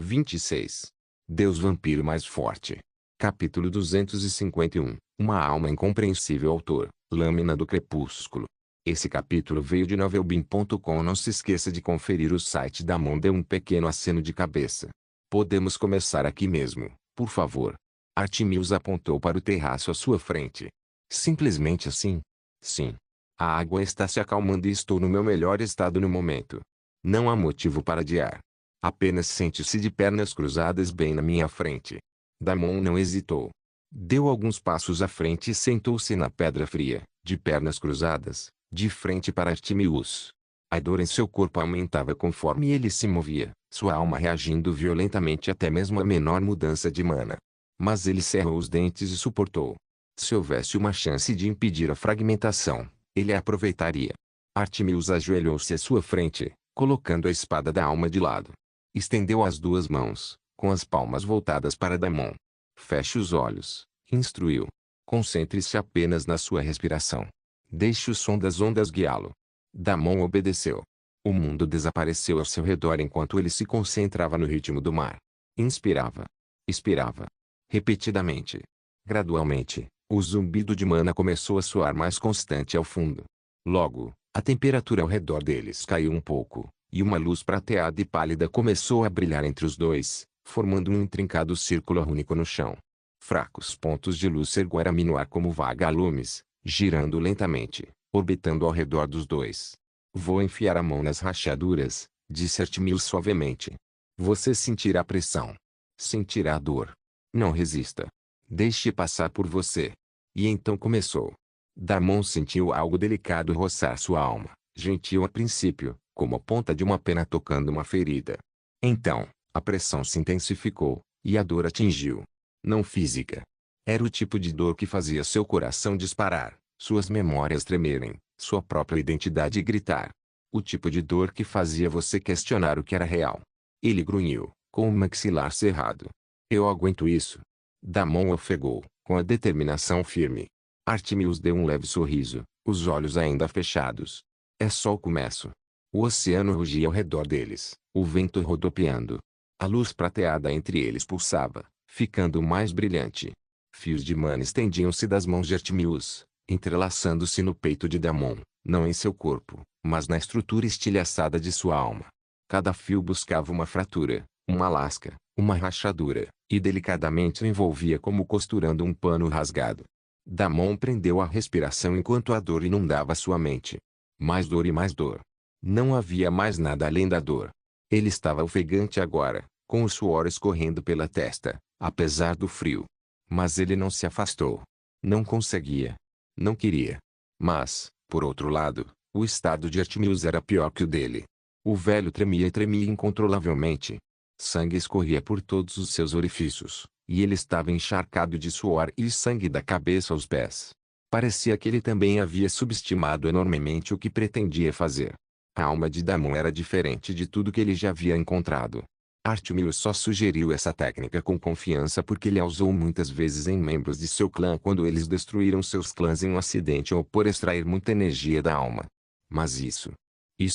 26. Deus vampiro mais forte. Capítulo 251. Uma alma incompreensível. Autor, Lâmina do Crepúsculo. Esse capítulo veio de novelbeam.com. Não se esqueça de conferir o site da Damon. Deu um pequeno aceno de cabeça. Podemos começar aqui mesmo, por favor. Artemius apontou para o terraço à sua frente. Simplesmente assim? Sim. A água está se acalmando e estou no meu melhor estado no momento. Não há motivo para adiar. Apenas sente-se de pernas cruzadas bem na minha frente. Damon não hesitou. Deu alguns passos à frente e sentou-se na pedra fria, de pernas cruzadas, de frente para Artemius. A dor em seu corpo aumentava conforme ele se movia, sua alma reagindo violentamente até mesmo a menor mudança de mana. Mas ele cerrou os dentes e suportou. Se houvesse uma chance de impedir a fragmentação, ele a aproveitaria. Artemius ajoelhou-se à sua frente, colocando a espada da alma de lado. Estendeu as duas mãos, com as palmas voltadas para Damon. Feche os olhos, instruiu. Concentre-se apenas na sua respiração. Deixe o som das ondas guiá-lo. Damon obedeceu. O mundo desapareceu ao seu redor enquanto ele se concentrava no ritmo do mar. Inspirava. Expirava. Repetidamente. Gradualmente, o zumbido de mana começou a soar mais constante ao fundo. Logo, a temperatura ao redor deles caiu um pouco, e uma luz prateada e pálida começou a brilhar entre os dois, formando um intrincado círculo único no chão. Fracos pontos de luz ergueram no ar como vagalumes, girando lentamente, orbitando ao redor dos dois. Vou enfiar a mão nas rachaduras, disse Artemius suavemente. Você sentirá pressão. Sentirá dor. Não resista. Deixe passar por você. E então começou. Damon sentiu algo delicado roçar sua alma, gentil a princípio, como a ponta de uma pena tocando uma ferida. Então, a pressão se intensificou, e a dor atingiu. Não física. Era o tipo de dor que fazia seu coração disparar, suas memórias tremerem, sua própria identidade gritar. O tipo de dor que fazia você questionar o que era real. Ele grunhiu, com o maxilar cerrado. Eu aguento isso. Damon ofegou, com a determinação firme. Artemius deu um leve sorriso, os olhos ainda fechados. É só o começo. O oceano rugia ao redor deles, o vento rodopiando. A luz prateada entre eles pulsava, ficando mais brilhante. Fios de mana estendiam-se das mãos de Artemius, entrelaçando-se no peito de Damon, não em seu corpo, mas na estrutura estilhaçada de sua alma. Cada fio buscava uma fratura, uma lasca, uma rachadura, e delicadamente o envolvia como costurando um pano rasgado. Damon prendeu a respiração enquanto a dor inundava sua mente. Mais dor e mais dor. Não havia mais nada além da dor. Ele estava ofegante agora, com o suor escorrendo pela testa, apesar do frio. Mas ele não se afastou. Não conseguia. Não queria. Mas, por outro lado, o estado de Artemius era pior que o dele. O velho tremia e tremia incontrolavelmente. Sangue escorria por todos os seus orifícios, e ele estava encharcado de suor e sangue da cabeça aos pés. Parecia que ele também havia subestimado enormemente o que pretendia fazer. A alma de Damon era diferente de tudo que ele já havia encontrado. Artemius só sugeriu essa técnica com confiança porque ele a usou muitas vezes em membros de seu clã quando eles destruíram seus clãs em um acidente ou por extrair muita energia da alma. Mas isso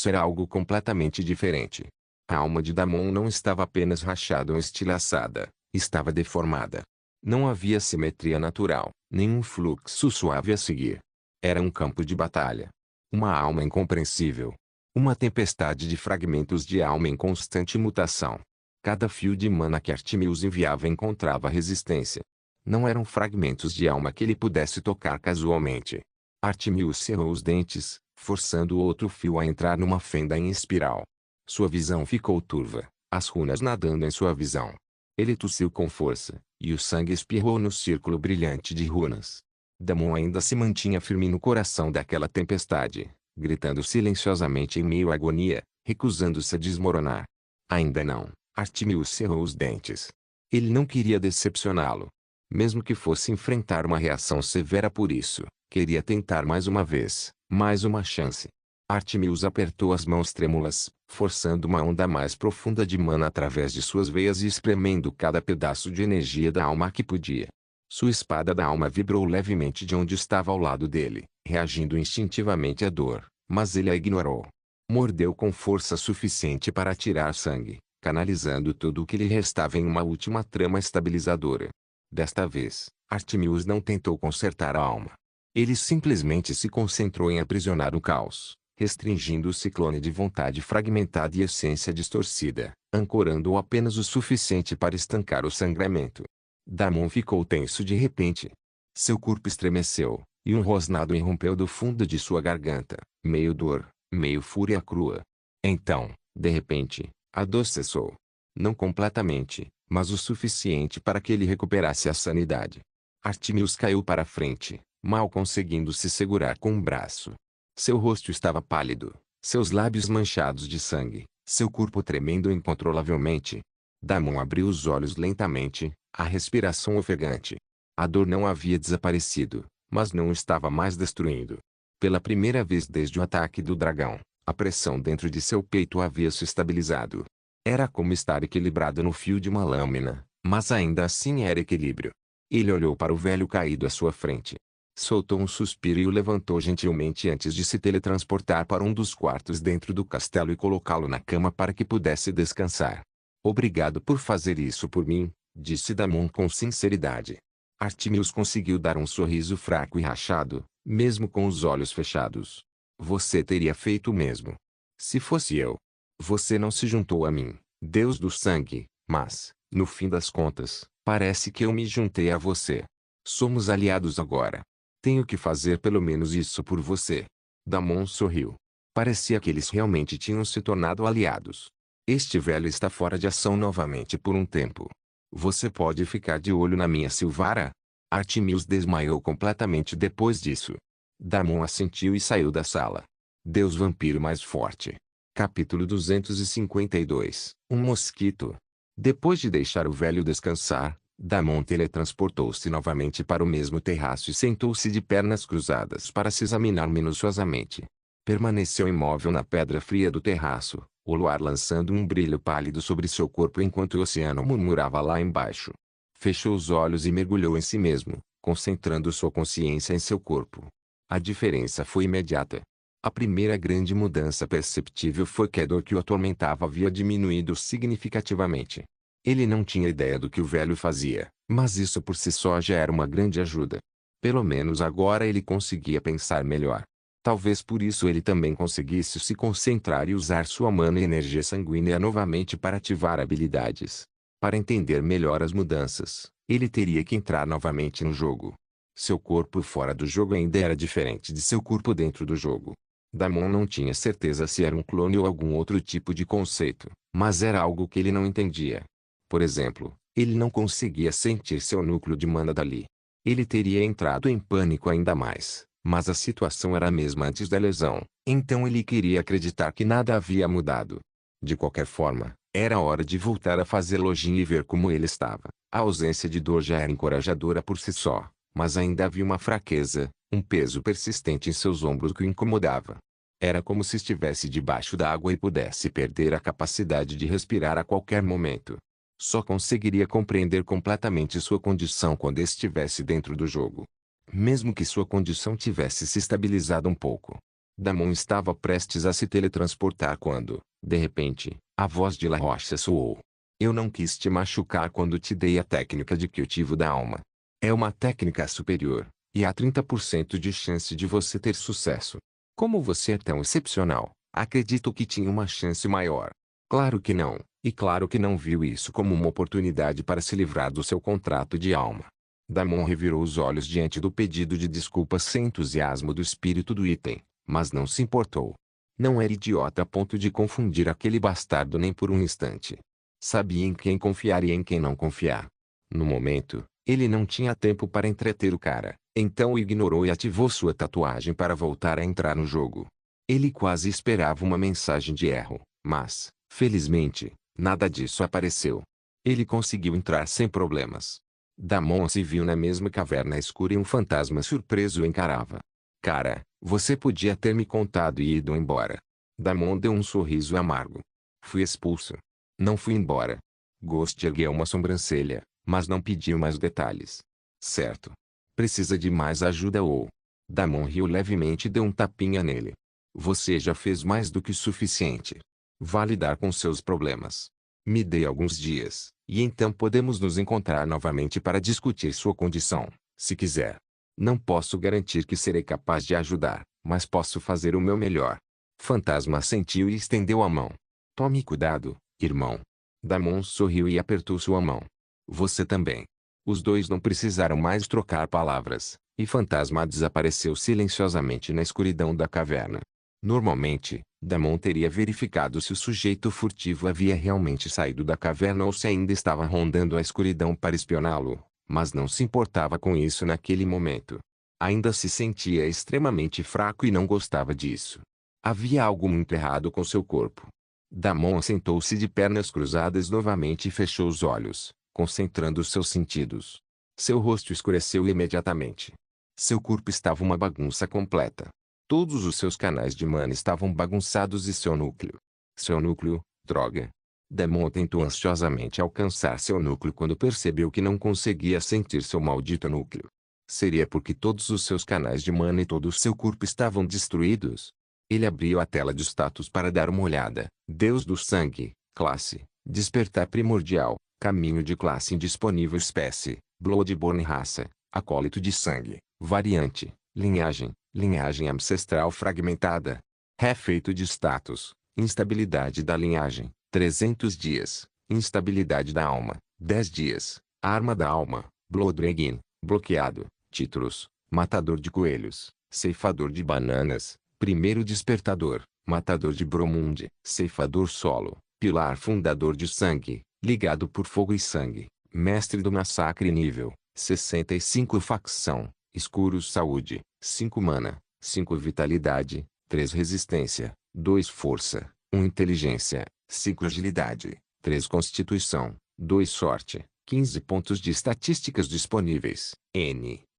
era algo completamente diferente. A alma de Damon não estava apenas rachada ou estilhaçada, estava deformada. Não havia simetria natural, nenhum fluxo suave a seguir. Era um campo de batalha. Uma alma incompreensível. Uma tempestade de fragmentos de alma em constante mutação. Cada fio de mana que Artemius enviava encontrava resistência. Não eram fragmentos de alma que ele pudesse tocar casualmente. Artemius cerrou os dentes, forçando o outro fio a entrar numa fenda em espiral. Sua visão ficou turva, as runas nadando em sua visão. Ele tossiu com força, e o sangue espirrou no círculo brilhante de runas. Damon ainda se mantinha firme no coração daquela tempestade, gritando silenciosamente em meio à agonia, recusando-se a desmoronar. Ainda não. Artemius cerrou os dentes. Ele não queria decepcioná-lo. Mesmo que fosse enfrentar uma reação severa por isso, queria tentar mais uma vez, mais uma chance. Artemius apertou as mãos trêmulas, forçando uma onda mais profunda de mana através de suas veias e espremendo cada pedaço de energia da alma que podia. Sua espada da alma vibrou levemente de onde estava ao lado dele, reagindo instintivamente à dor, mas ele a ignorou. Mordeu com força suficiente para tirar sangue, canalizando tudo o que lhe restava em uma última trama estabilizadora. Desta vez, Artemius não tentou consertar a alma. Ele simplesmente se concentrou em aprisionar o caos, restringindo o ciclone de vontade fragmentada e essência distorcida, ancorando-o apenas o suficiente para estancar o sangramento. Damon ficou tenso de repente. Seu corpo estremeceu, e um rosnado irrompeu do fundo de sua garganta, meio dor, meio fúria crua. Então, de repente, a dor cessou. Não completamente, mas o suficiente para que ele recuperasse a sanidade. Artemius caiu para frente, mal conseguindo se segurar com um braço. Seu rosto estava pálido, seus lábios manchados de sangue, seu corpo tremendo incontrolavelmente. Damon abriu os olhos lentamente, a respiração ofegante. A dor não havia desaparecido, mas não estava mais destruindo. Pela primeira vez desde o ataque do dragão, a pressão dentro de seu peito havia se estabilizado. Era como estar equilibrado no fio de uma lâmina, mas ainda assim era equilíbrio. Ele olhou para o velho caído à sua frente. Soltou um suspiro e o levantou gentilmente antes de se teletransportar para um dos quartos dentro do castelo e colocá-lo na cama para que pudesse descansar. Obrigado por fazer isso por mim, disse Damon com sinceridade. Artemius conseguiu dar um sorriso fraco e rachado, mesmo com os olhos fechados. Você teria feito o mesmo. Se fosse eu. Você não se juntou a mim, Deus do sangue, mas, no fim das contas, parece que eu me juntei a você. Somos aliados agora. Tenho que fazer pelo menos isso por você. Damon sorriu. Parecia que eles realmente tinham se tornado aliados. Este velho está fora de ação novamente por um tempo. Você pode ficar de olho na minha Silvara? Artemius desmaiou completamente depois disso. Damon assentiu e saiu da sala. Deus vampiro mais forte. Capítulo 252. Um mosquito. Depois de deixar o velho descansar, Damon teletransportou-se novamente para o mesmo terraço e sentou-se de pernas cruzadas para se examinar minuciosamente. Permaneceu imóvel na pedra fria do terraço, o luar lançando um brilho pálido sobre seu corpo enquanto o oceano murmurava lá embaixo. Fechou os olhos e mergulhou em si mesmo, concentrando sua consciência em seu corpo. A diferença foi imediata. A primeira grande mudança perceptível foi que a dor que o atormentava havia diminuído significativamente. Ele não tinha ideia do que o velho fazia, mas isso por si só já era uma grande ajuda. Pelo menos agora ele conseguia pensar melhor. Talvez por isso ele também conseguisse se concentrar e usar sua mana e energia sanguínea novamente para ativar habilidades. Para entender melhor as mudanças, ele teria que entrar novamente no jogo. Seu corpo fora do jogo ainda era diferente de seu corpo dentro do jogo. Damon não tinha certeza se era um clone ou algum outro tipo de conceito, mas era algo que ele não entendia. Por exemplo, ele não conseguia sentir seu núcleo de mana dali. Ele teria entrado em pânico ainda mais, mas a situação era a mesma antes da lesão, então ele queria acreditar que nada havia mudado. De qualquer forma, era hora de voltar a fazer login e ver como ele estava. A ausência de dor já era encorajadora por si só, mas ainda havia uma fraqueza, um peso persistente em seus ombros que o incomodava. Era como se estivesse debaixo d'água e pudesse perder a capacidade de respirar a qualquer momento. Só conseguiria compreender completamente sua condição quando estivesse dentro do jogo. Mesmo que sua condição tivesse se estabilizado um pouco. Damon estava prestes a se teletransportar quando, de repente, a voz de La Rocha soou. Eu não quis te machucar quando te dei a técnica de cultivo da alma. É uma técnica superior, e há 30% de chance de você ter sucesso. Como você é tão excepcional, acredito que tinha uma chance maior. Claro que não, e claro que não viu isso como uma oportunidade para se livrar do seu contrato de alma. Damon revirou os olhos diante do pedido de desculpas sem entusiasmo do espírito do item, mas não se importou. Não era idiota a ponto de confundir aquele bastardo nem por um instante. Sabia em quem confiar e em quem não confiar. No momento, ele não tinha tempo para entreter o cara, então o ignorou e ativou sua tatuagem para voltar a entrar no jogo. Ele quase esperava uma mensagem de erro, mas, felizmente, nada disso apareceu. Ele conseguiu entrar sem problemas. Damon se viu na mesma caverna escura e um fantasma surpreso o encarava. Cara, você podia ter me contado e ido embora. Damon deu um sorriso amargo. Fui expulso. Não fui embora. Ghost ergueu uma sobrancelha, mas não pediu mais detalhes. Certo. Precisa de mais ajuda ou... Damon riu levemente e deu um tapinha nele. Você já fez mais do que o suficiente. Vá lidar com seus problemas. Me dê alguns dias, e então podemos nos encontrar novamente para discutir sua condição, se quiser. Não posso garantir que serei capaz de ajudar, mas posso fazer o meu melhor. Fantasma assentiu e estendeu a mão. Tome cuidado, irmão. Damon sorriu e apertou sua mão. Você também. Os dois não precisaram mais trocar palavras, e Fantasma desapareceu silenciosamente na escuridão da caverna. Normalmente, Damon teria verificado se o sujeito furtivo havia realmente saído da caverna ou se ainda estava rondando a escuridão para espioná-lo, mas não se importava com isso naquele momento. Ainda se sentia extremamente fraco e não gostava disso. Havia algo muito errado com seu corpo. Damon assentou-se de pernas cruzadas novamente e fechou os olhos, concentrando seus sentidos. Seu rosto escureceu imediatamente. Seu corpo estava uma bagunça completa. Todos os seus canais de mana estavam bagunçados e seu núcleo. Seu núcleo, droga. Damon tentou ansiosamente alcançar seu núcleo quando percebeu que não conseguia sentir seu maldito núcleo. Seria porque todos os seus canais de mana e todo o seu corpo estavam destruídos? Ele abriu a tela de status para dar uma olhada. Deus do sangue, classe, despertar primordial, caminho de classe indisponível espécie, Bloodborne raça, acólito de sangue, variante, linhagem ancestral fragmentada. Refeito de status, instabilidade da linhagem, 300 dias, instabilidade da alma, 10 dias, arma da alma, Blooddragon, bloqueado, títulos, matador de coelhos, ceifador de bananas, primeiro despertador, matador de Bromundi, ceifador solo, pilar fundador de sangue, ligado por fogo e sangue, mestre do massacre nível, 65 facção, escuro saúde, 5 mana, 5 vitalidade, 3 resistência, 2 força, 1 inteligência, 5 agilidade, 3 constituição, 2 sorte, 15 pontos de estatísticas disponíveis.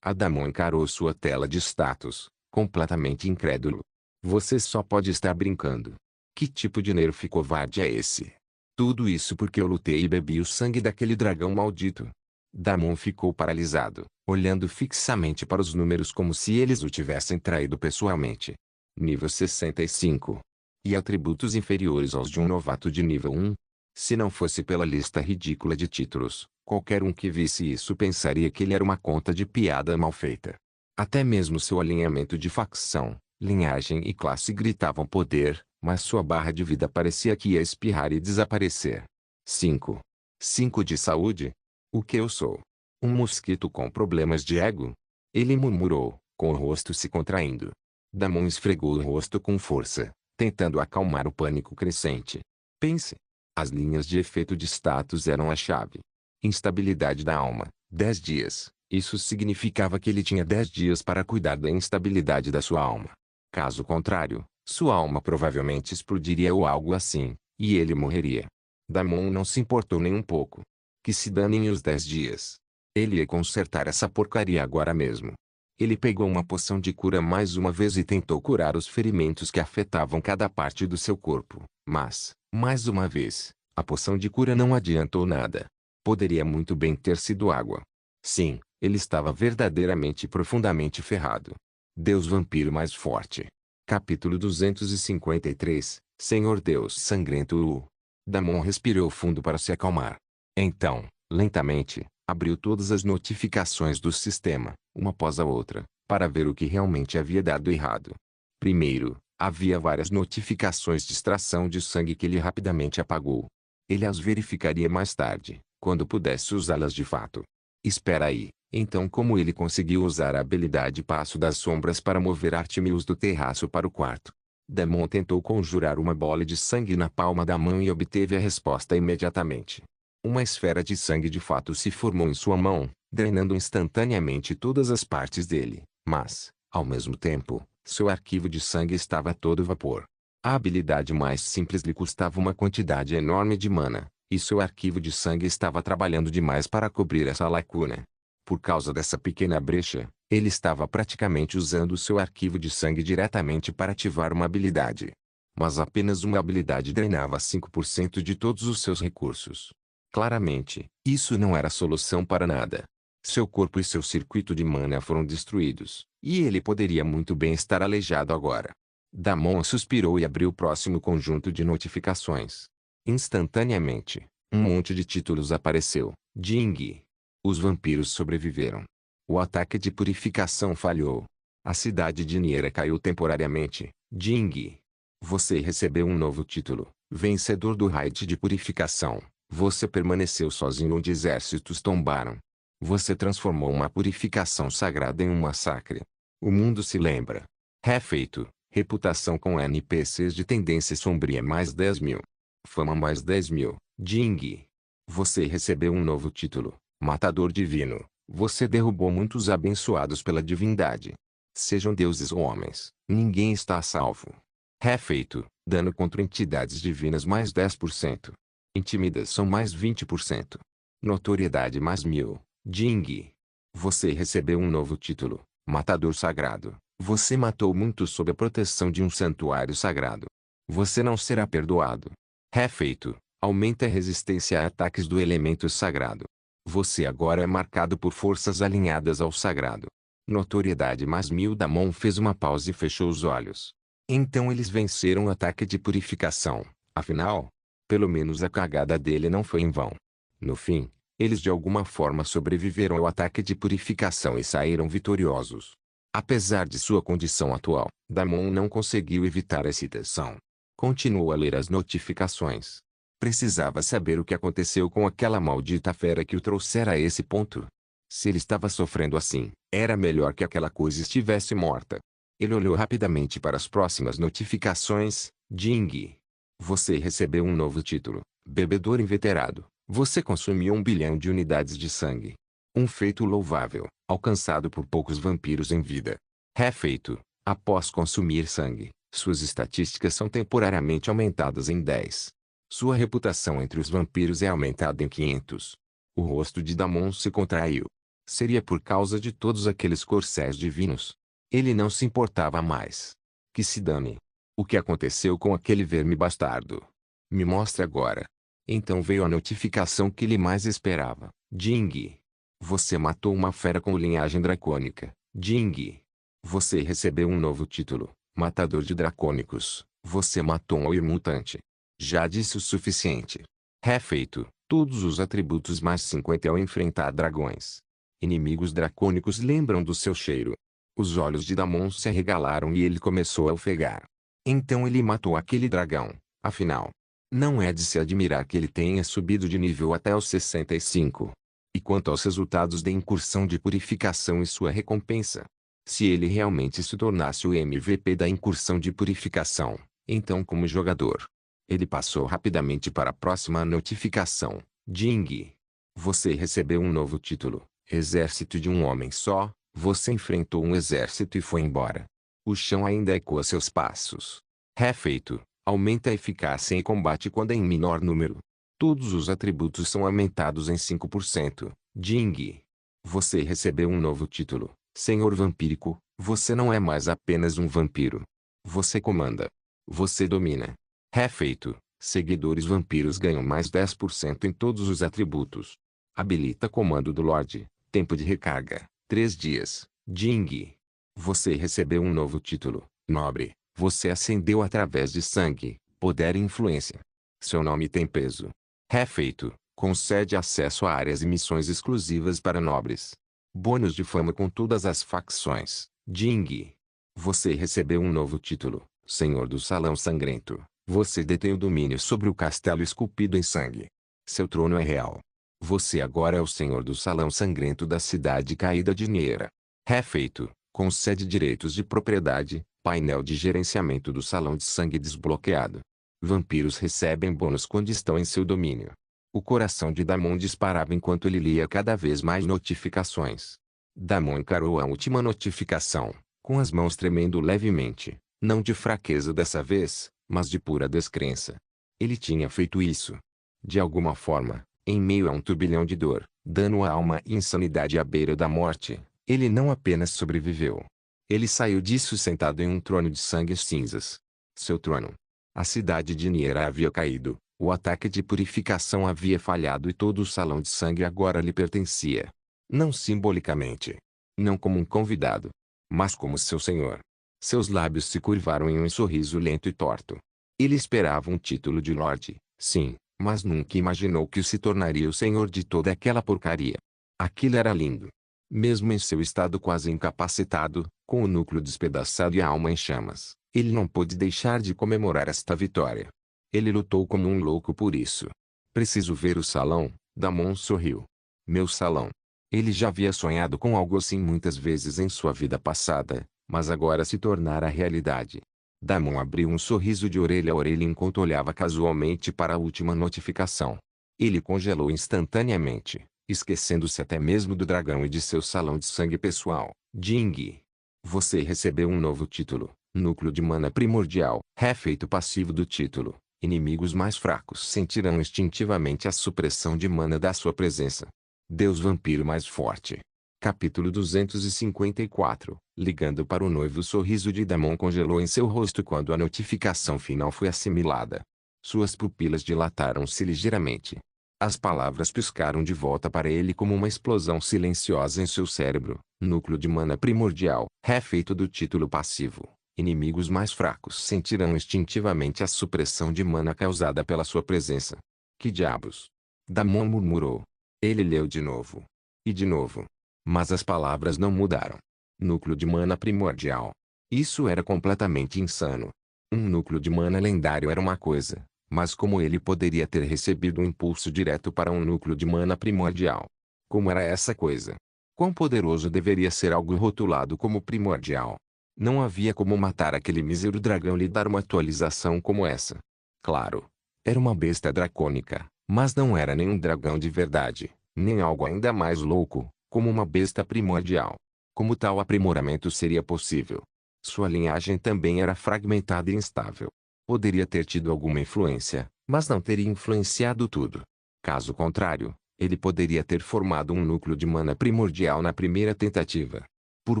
Adamon encarou sua tela de status, completamente incrédulo. Você só pode estar brincando. Que tipo de nerf covarde é esse? Tudo isso porque eu lutei e bebi o sangue daquele dragão maldito. Damon ficou paralisado, olhando fixamente para os números como se eles o tivessem traído pessoalmente. Nível 65. E atributos inferiores aos de um novato de nível 1? Se não fosse pela lista ridícula de títulos, qualquer um que visse isso pensaria que ele era uma conta de piada mal feita. Até mesmo seu alinhamento de facção, linhagem e classe gritavam poder, mas sua barra de vida parecia que ia espirrar e desaparecer. 5. 5 de saúde? O que eu sou? Um mosquito com problemas de ego? Ele murmurou, com o rosto se contraindo. Damon esfregou o rosto com força, tentando acalmar o pânico crescente. Pense. As linhas de efeito de status eram a chave. Instabilidade da alma, 10 dias. Isso significava que ele tinha 10 dias para cuidar da instabilidade da sua alma. Caso contrário, sua alma provavelmente explodiria ou algo assim, e ele morreria. Damon não se importou nem um pouco. Que se danem os 10 dias. Ele ia consertar essa porcaria agora mesmo. Ele pegou uma poção de cura mais uma vez e tentou curar os ferimentos que afetavam cada parte do seu corpo. Mas, mais uma vez, a poção de cura não adiantou nada. Poderia muito bem ter sido água. Sim, ele estava verdadeiramente e profundamente ferrado. Deus vampiro mais forte. Capítulo 253, Senhor Deus sangrento. Damon respirou fundo para se acalmar. Então, lentamente, abriu todas as notificações do sistema, uma após a outra, para ver o que realmente havia dado errado. Primeiro, havia várias notificações de extração de sangue que ele rapidamente apagou. Ele as verificaria mais tarde, quando pudesse usá-las de fato. Espera aí, então como ele conseguiu usar a habilidade Passo das Sombras para mover Artemis do terraço para o quarto? Damon tentou conjurar uma bola de sangue na palma da mão e obteve a resposta imediatamente. Uma esfera de sangue de fato se formou em sua mão, drenando instantaneamente todas as partes dele, mas, ao mesmo tempo, seu arquivo de sangue estava a todo vapor. A habilidade mais simples lhe custava uma quantidade enorme de mana, e seu arquivo de sangue estava trabalhando demais para cobrir essa lacuna. Por causa dessa pequena brecha, ele estava praticamente usando seu arquivo de sangue diretamente para ativar uma habilidade. Mas apenas uma habilidade drenava 5% de todos os seus recursos. Claramente, isso não era solução para nada. Seu corpo e seu circuito de mana foram destruídos, e ele poderia muito bem estar aleijado agora. Damon suspirou e abriu o próximo conjunto de notificações. Instantaneamente, Um monte de títulos apareceu. Ding. Os vampiros sobreviveram. O ataque de purificação falhou. A cidade de Niera caiu temporariamente. Ding. Você recebeu um novo título. Vencedor do raid de purificação. Você permaneceu sozinho onde exércitos tombaram. Você transformou uma purificação sagrada em um massacre. O mundo se lembra. Refeito. Reputação com NPCs de tendência sombria mais 10.000. Fama mais 10.000. Ding. Você recebeu um novo título. Matador divino. Você derrubou muitos abençoados pela divindade. Sejam deuses ou homens, ninguém está a salvo. Refeito. Dano contra entidades divinas mais 10%. Intimidação mais 20%. Notoriedade mais 1.000. Ding. Você recebeu um novo título. Matador sagrado. Você matou muitos sob a proteção de um santuário sagrado. Você não será perdoado. Refeito. Aumenta a resistência a ataques do elemento sagrado. Você agora é marcado por forças alinhadas ao sagrado. Notoriedade mais 1.000. Damon fez uma pausa e fechou os olhos. Então eles venceram o ataque de purificação. Afinal, pelo menos a cagada dele não foi em vão. No fim, eles de alguma forma sobreviveram ao ataque de purificação e saíram vitoriosos. Apesar de sua condição atual, Damon não conseguiu evitar a excitação. Continuou a ler as notificações. Precisava saber o que aconteceu com aquela maldita fera que o trouxera a esse ponto. Se ele estava sofrendo assim, era melhor que aquela coisa estivesse morta. Ele olhou rapidamente para as próximas notificações. Ding. Você recebeu um novo título. Bebedor inveterado. Você consumiu 1 bilhão de unidades de sangue. Um feito louvável, alcançado por poucos vampiros em vida. Refeito. Após consumir sangue, suas estatísticas são temporariamente aumentadas em 10. Sua reputação entre os vampiros é aumentada em 500. O rosto de Damon se contraiu. Seria por causa de todos aqueles corcéis divinos. Ele não se importava mais. Que se dane. O que aconteceu com aquele verme bastardo? Me mostre agora. Então veio a notificação que ele mais esperava. Ding. Você matou uma fera com linhagem dracônica. Ding. Você recebeu um novo título. Matador de dracônicos. Você matou um Oir mutante. Já disse o suficiente. Refeito. Todos os atributos mais 50 ao enfrentar dragões. Inimigos dracônicos lembram do seu cheiro. Os olhos de Damon se arregalaram e ele começou a ofegar. Então ele matou aquele dragão. Afinal, não é de se admirar que ele tenha subido de nível até os 65. E quanto aos resultados da incursão de purificação e sua recompensa? Se ele realmente se tornasse o MVP da incursão de purificação, então como jogador, ele passou rapidamente para a próxima notificação. Ding. Você recebeu um novo título. Exército de um homem só. Você enfrentou um exército e foi embora. O chão ainda ecoa seus passos. Refeito. Aumenta a eficácia em combate quando é em menor número. Todos os atributos são aumentados em 5%. Ding. Você recebeu um novo título. Senhor Vampírico. Você não é mais apenas um vampiro. Você comanda. Você domina. Refeito. Seguidores vampiros ganham mais 10% em todos os atributos. Habilita comando do Lorde. Tempo de recarga. 3 dias. Ding. Você recebeu um novo título. Nobre. Você ascendeu através de sangue, poder e influência. Seu nome tem peso. Refeito. Concede acesso a áreas e missões exclusivas para nobres. Bônus de fama com todas as facções. Ding. Você recebeu um novo título. Senhor do Salão Sangrento. Você detém o domínio sobre o castelo esculpido em sangue. Seu trono é real. Você agora é o Senhor do Salão Sangrento da cidade caída de Niera. Refeito. Concede direitos de propriedade. Painel de gerenciamento do Salão de Sangue desbloqueado. Vampiros recebem bônus quando estão em seu domínio. O coração de Damon disparava enquanto ele lia cada vez mais notificações. Damon encarou a última notificação, com as mãos tremendo levemente, não de fraqueza dessa vez, mas de pura descrença. Ele tinha feito isso. De alguma forma, em meio a um turbilhão de dor, dano à alma e insanidade à beira da morte, ele não apenas sobreviveu. Ele saiu disso sentado em um trono de sangue e cinzas. Seu trono. A cidade de Niera havia caído, o ataque de purificação havia falhado e todo o salão de sangue agora lhe pertencia. Não simbolicamente. Não como um convidado. Mas como seu senhor. Seus lábios se curvaram em um sorriso lento e torto. Ele esperava um título de Lorde, sim, mas nunca imaginou que se tornaria o senhor de toda aquela porcaria. Aquilo era lindo. Mesmo em seu estado quase incapacitado, com o núcleo despedaçado e a alma em chamas, ele não pôde deixar de comemorar esta vitória. Ele lutou como um louco por isso. Preciso ver o salão, Damon sorriu. Meu salão. Ele já havia sonhado com algo assim muitas vezes em sua vida passada, mas agora se tornara realidade. Damon abriu um sorriso de orelha a orelha enquanto olhava casualmente para a última notificação. Ele congelou instantaneamente, esquecendo-se até mesmo do dragão e de seu salão de sangue pessoal. Ding! Você recebeu um novo título, Núcleo de Mana Primordial. Efeito passivo do título. Inimigos mais fracos sentirão instintivamente a supressão de mana da sua presença. Deus Vampiro mais forte. Capítulo 254. Ligando para o noivo. O sorriso de Damon congelou em seu rosto quando a notificação final foi assimilada. Suas pupilas dilataram-se ligeiramente. As palavras piscaram de volta para ele como uma explosão silenciosa em seu cérebro. Núcleo de Mana Primordial. Efeito do título passivo. Inimigos mais fracos sentirão instintivamente a supressão de mana causada pela sua presença. Que diabos? Damon murmurou. Ele leu de novo. E de novo. Mas as palavras não mudaram. Núcleo de mana primordial. Isso era completamente insano. Um núcleo de mana lendário era uma coisa, mas como ele poderia ter recebido um impulso direto para um núcleo de mana primordial? Como era essa coisa? Quão poderoso deveria ser algo rotulado como primordial? Não havia como matar aquele mísero dragão e lhe dar uma atualização como essa. Claro. Era uma besta dracônica, mas não era nenhum dragão de verdade, nem algo ainda mais louco, como uma besta primordial. Como tal aprimoramento seria possível? Sua linhagem também era fragmentada e instável. Poderia ter tido alguma influência, mas não teria influenciado tudo. Caso contrário, ele poderia ter formado um núcleo de mana primordial na primeira tentativa. Por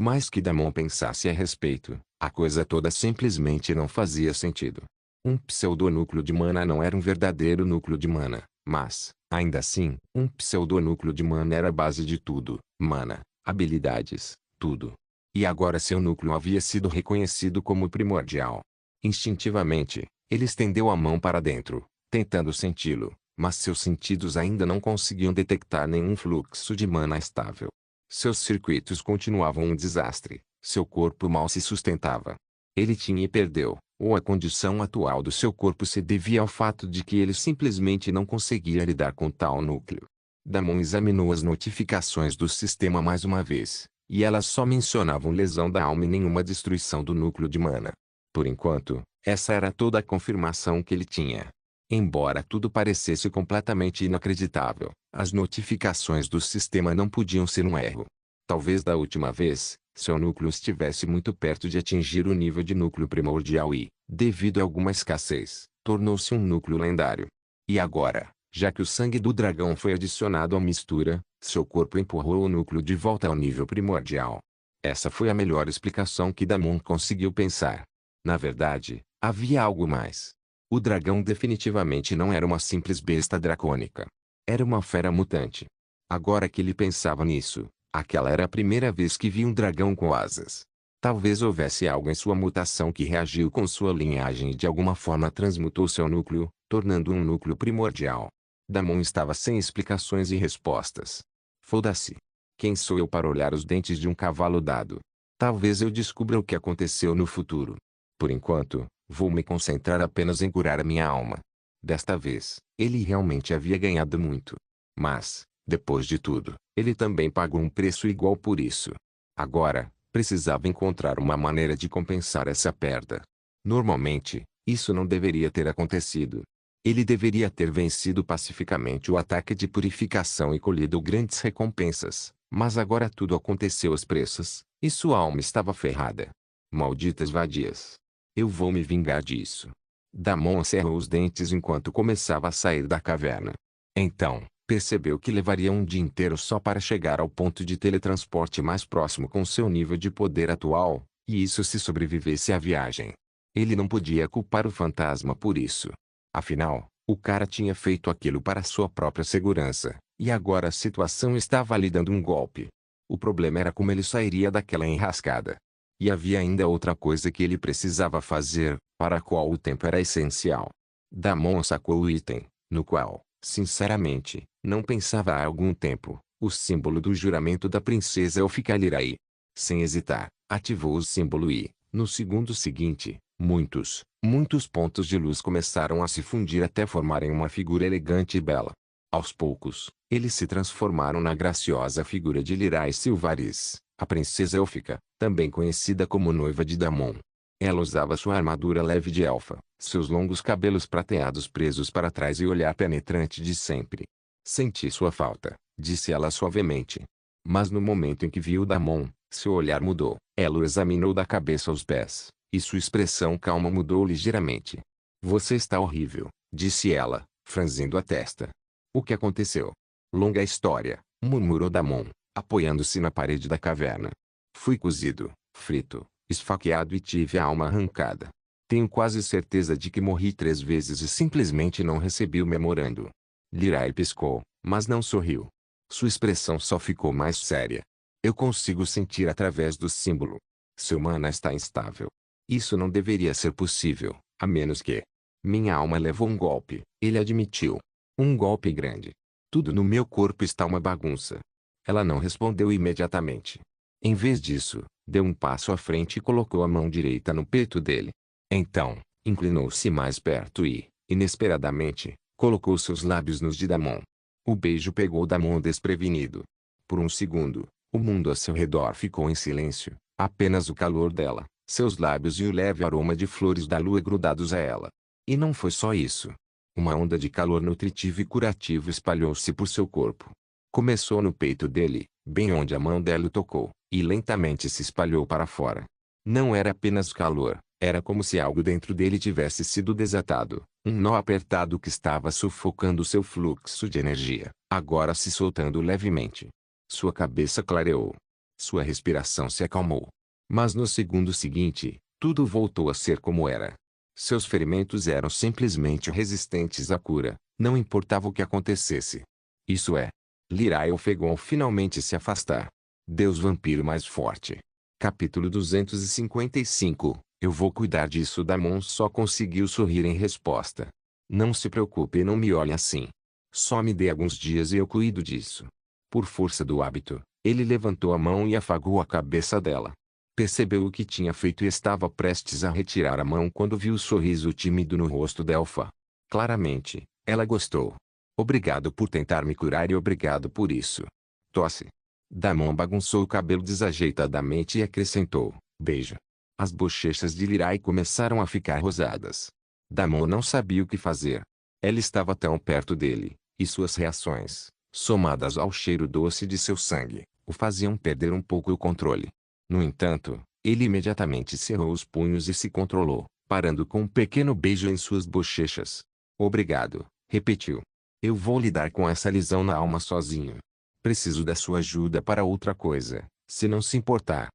mais que Damon pensasse a respeito, a coisa toda simplesmente não fazia sentido. Um pseudonúcleo de mana não era um verdadeiro núcleo de mana, mas, ainda assim, um pseudonúcleo de mana era a base de tudo: mana, habilidades, tudo. E agora seu núcleo havia sido reconhecido como primordial. Instintivamente, ele estendeu a mão para dentro, tentando senti-lo, mas seus sentidos ainda não conseguiam detectar nenhum fluxo de mana estável. Seus circuitos continuavam um desastre, seu corpo mal se sustentava. Ele tinha e perdeu, ou a condição atual do seu corpo se devia ao fato de que ele simplesmente não conseguia lidar com tal núcleo. Damon examinou as notificações do sistema mais uma vez, e elas só mencionavam lesão da alma e nenhuma destruição do núcleo de mana. Por enquanto, essa era toda a confirmação que ele tinha. Embora tudo parecesse completamente inacreditável, as notificações do sistema não podiam ser um erro. Talvez da última vez, seu núcleo estivesse muito perto de atingir o nível de núcleo primordial e, devido a alguma escassez, tornou-se um núcleo lendário. E agora, já que o sangue do dragão foi adicionado à mistura, seu corpo empurrou o núcleo de volta ao nível primordial. Essa foi a melhor explicação que Damon conseguiu pensar. Na verdade, havia algo mais. O dragão definitivamente não era uma simples besta dracônica. Era uma fera mutante. Agora que ele pensava nisso, aquela era a primeira vez que via um dragão com asas. Talvez houvesse algo em sua mutação que reagiu com sua linhagem e de alguma forma transmutou seu núcleo, tornando um núcleo primordial. Damon estava sem explicações e respostas. Foda-se. Quem sou eu para olhar os dentes de um cavalo dado? Talvez eu descubra o que aconteceu no futuro. Por enquanto, vou me concentrar apenas em curar a minha alma. Desta vez, ele realmente havia ganhado muito. Mas, depois de tudo, ele também pagou um preço igual por isso. Agora, precisava encontrar uma maneira de compensar essa perda. Normalmente, isso não deveria ter acontecido. Ele deveria ter vencido pacificamente o ataque de purificação e colhido grandes recompensas, mas agora tudo aconteceu às pressas, e sua alma estava ferrada. Malditas vadias. Eu vou me vingar disso. Damon cerrou os dentes enquanto começava a sair da caverna. Então, percebeu que levaria um dia inteiro só para chegar ao ponto de teletransporte mais próximo com seu nível de poder atual, e isso se sobrevivesse à viagem. Ele não podia culpar o fantasma por isso. Afinal, o cara tinha feito aquilo para sua própria segurança, e agora a situação estava lhe dando um golpe. O problema era como ele sairia daquela enrascada. E havia ainda outra coisa que ele precisava fazer, para a qual o tempo era essencial. Damon sacou o item, no qual, sinceramente, não pensava há algum tempo, o símbolo do juramento da princesa Elfica Lyrae. Sem hesitar, ativou o símbolo e, no segundo seguinte, muitos pontos de luz começaram a se fundir até formarem uma figura elegante e bela. Aos poucos, eles se transformaram na graciosa figura de Lyrae Silvaris, a princesa élfica, também conhecida como noiva de Damon. Ela usava sua armadura leve de elfa, seus longos cabelos prateados presos para trás e o olhar penetrante de sempre. Senti sua falta, disse ela suavemente. Mas no momento em que viu Damon, seu olhar mudou. Ela o examinou da cabeça aos pés, e sua expressão calma mudou ligeiramente. Você está horrível, disse ela, franzindo a testa. O que aconteceu? Longa história, murmurou Damon, apoiando-se na parede da caverna. Fui cozido, frito, esfaqueado e tive a alma arrancada. Tenho quase certeza de que morri 3 vezes e simplesmente não recebi o memorando. Lyrae piscou, mas não sorriu. Sua expressão só ficou mais séria. Eu consigo sentir através do símbolo. Seu mana está instável. Isso não deveria ser possível, a menos que... Minha alma levou um golpe, ele admitiu. Um golpe grande. Tudo no meu corpo está uma bagunça. Ela não respondeu imediatamente. Em vez disso, deu um passo à frente e colocou a mão direita no peito dele. Então, inclinou-se mais perto e, inesperadamente, colocou seus lábios nos de Damon. O beijo pegou Damon desprevenido. Por um segundo, o mundo a seu redor ficou em silêncio, apenas o calor dela, seus lábios e o leve aroma de flores da lua grudados a ela. E não foi só isso. Uma onda de calor nutritivo e curativo espalhou-se por seu corpo. Começou no peito dele, bem onde a mão dela o tocou, e lentamente se espalhou para fora. Não era apenas calor, era como se algo dentro dele tivesse sido desatado, um nó apertado que estava sufocando seu fluxo de energia, agora se soltando levemente. Sua cabeça clareou. Sua respiração se acalmou. Mas no segundo seguinte, tudo voltou a ser como era. Seus ferimentos eram simplesmente resistentes à cura, não importava o que acontecesse. Isso é. Lyrae ofegou ao finalmente se afastar. Deus vampiro mais forte. Capítulo 255. Eu vou cuidar disso. Damon só conseguiu sorrir em resposta. Não se preocupe e não me olhe assim. Só me dê alguns dias e eu cuido disso. Por força do hábito, ele levantou a mão e afagou a cabeça dela. Percebeu o que tinha feito e estava prestes a retirar a mão quando viu o sorriso tímido no rosto da elfa. Claramente, ela gostou. Obrigado por tentar me curar e obrigado por isso. Tosse. Damon bagunçou o cabelo desajeitadamente e acrescentou, beijo. As bochechas de Lyrae começaram a ficar rosadas. Damon não sabia o que fazer. Ela estava tão perto dele, e suas reações, somadas ao cheiro doce de seu sangue, o faziam perder um pouco o controle. No entanto, ele imediatamente cerrou os punhos e se controlou, parando com um pequeno beijo em suas bochechas. Obrigado, repetiu. Eu vou lidar com essa lisão na alma sozinho. Preciso da sua ajuda para outra coisa, se não se importar.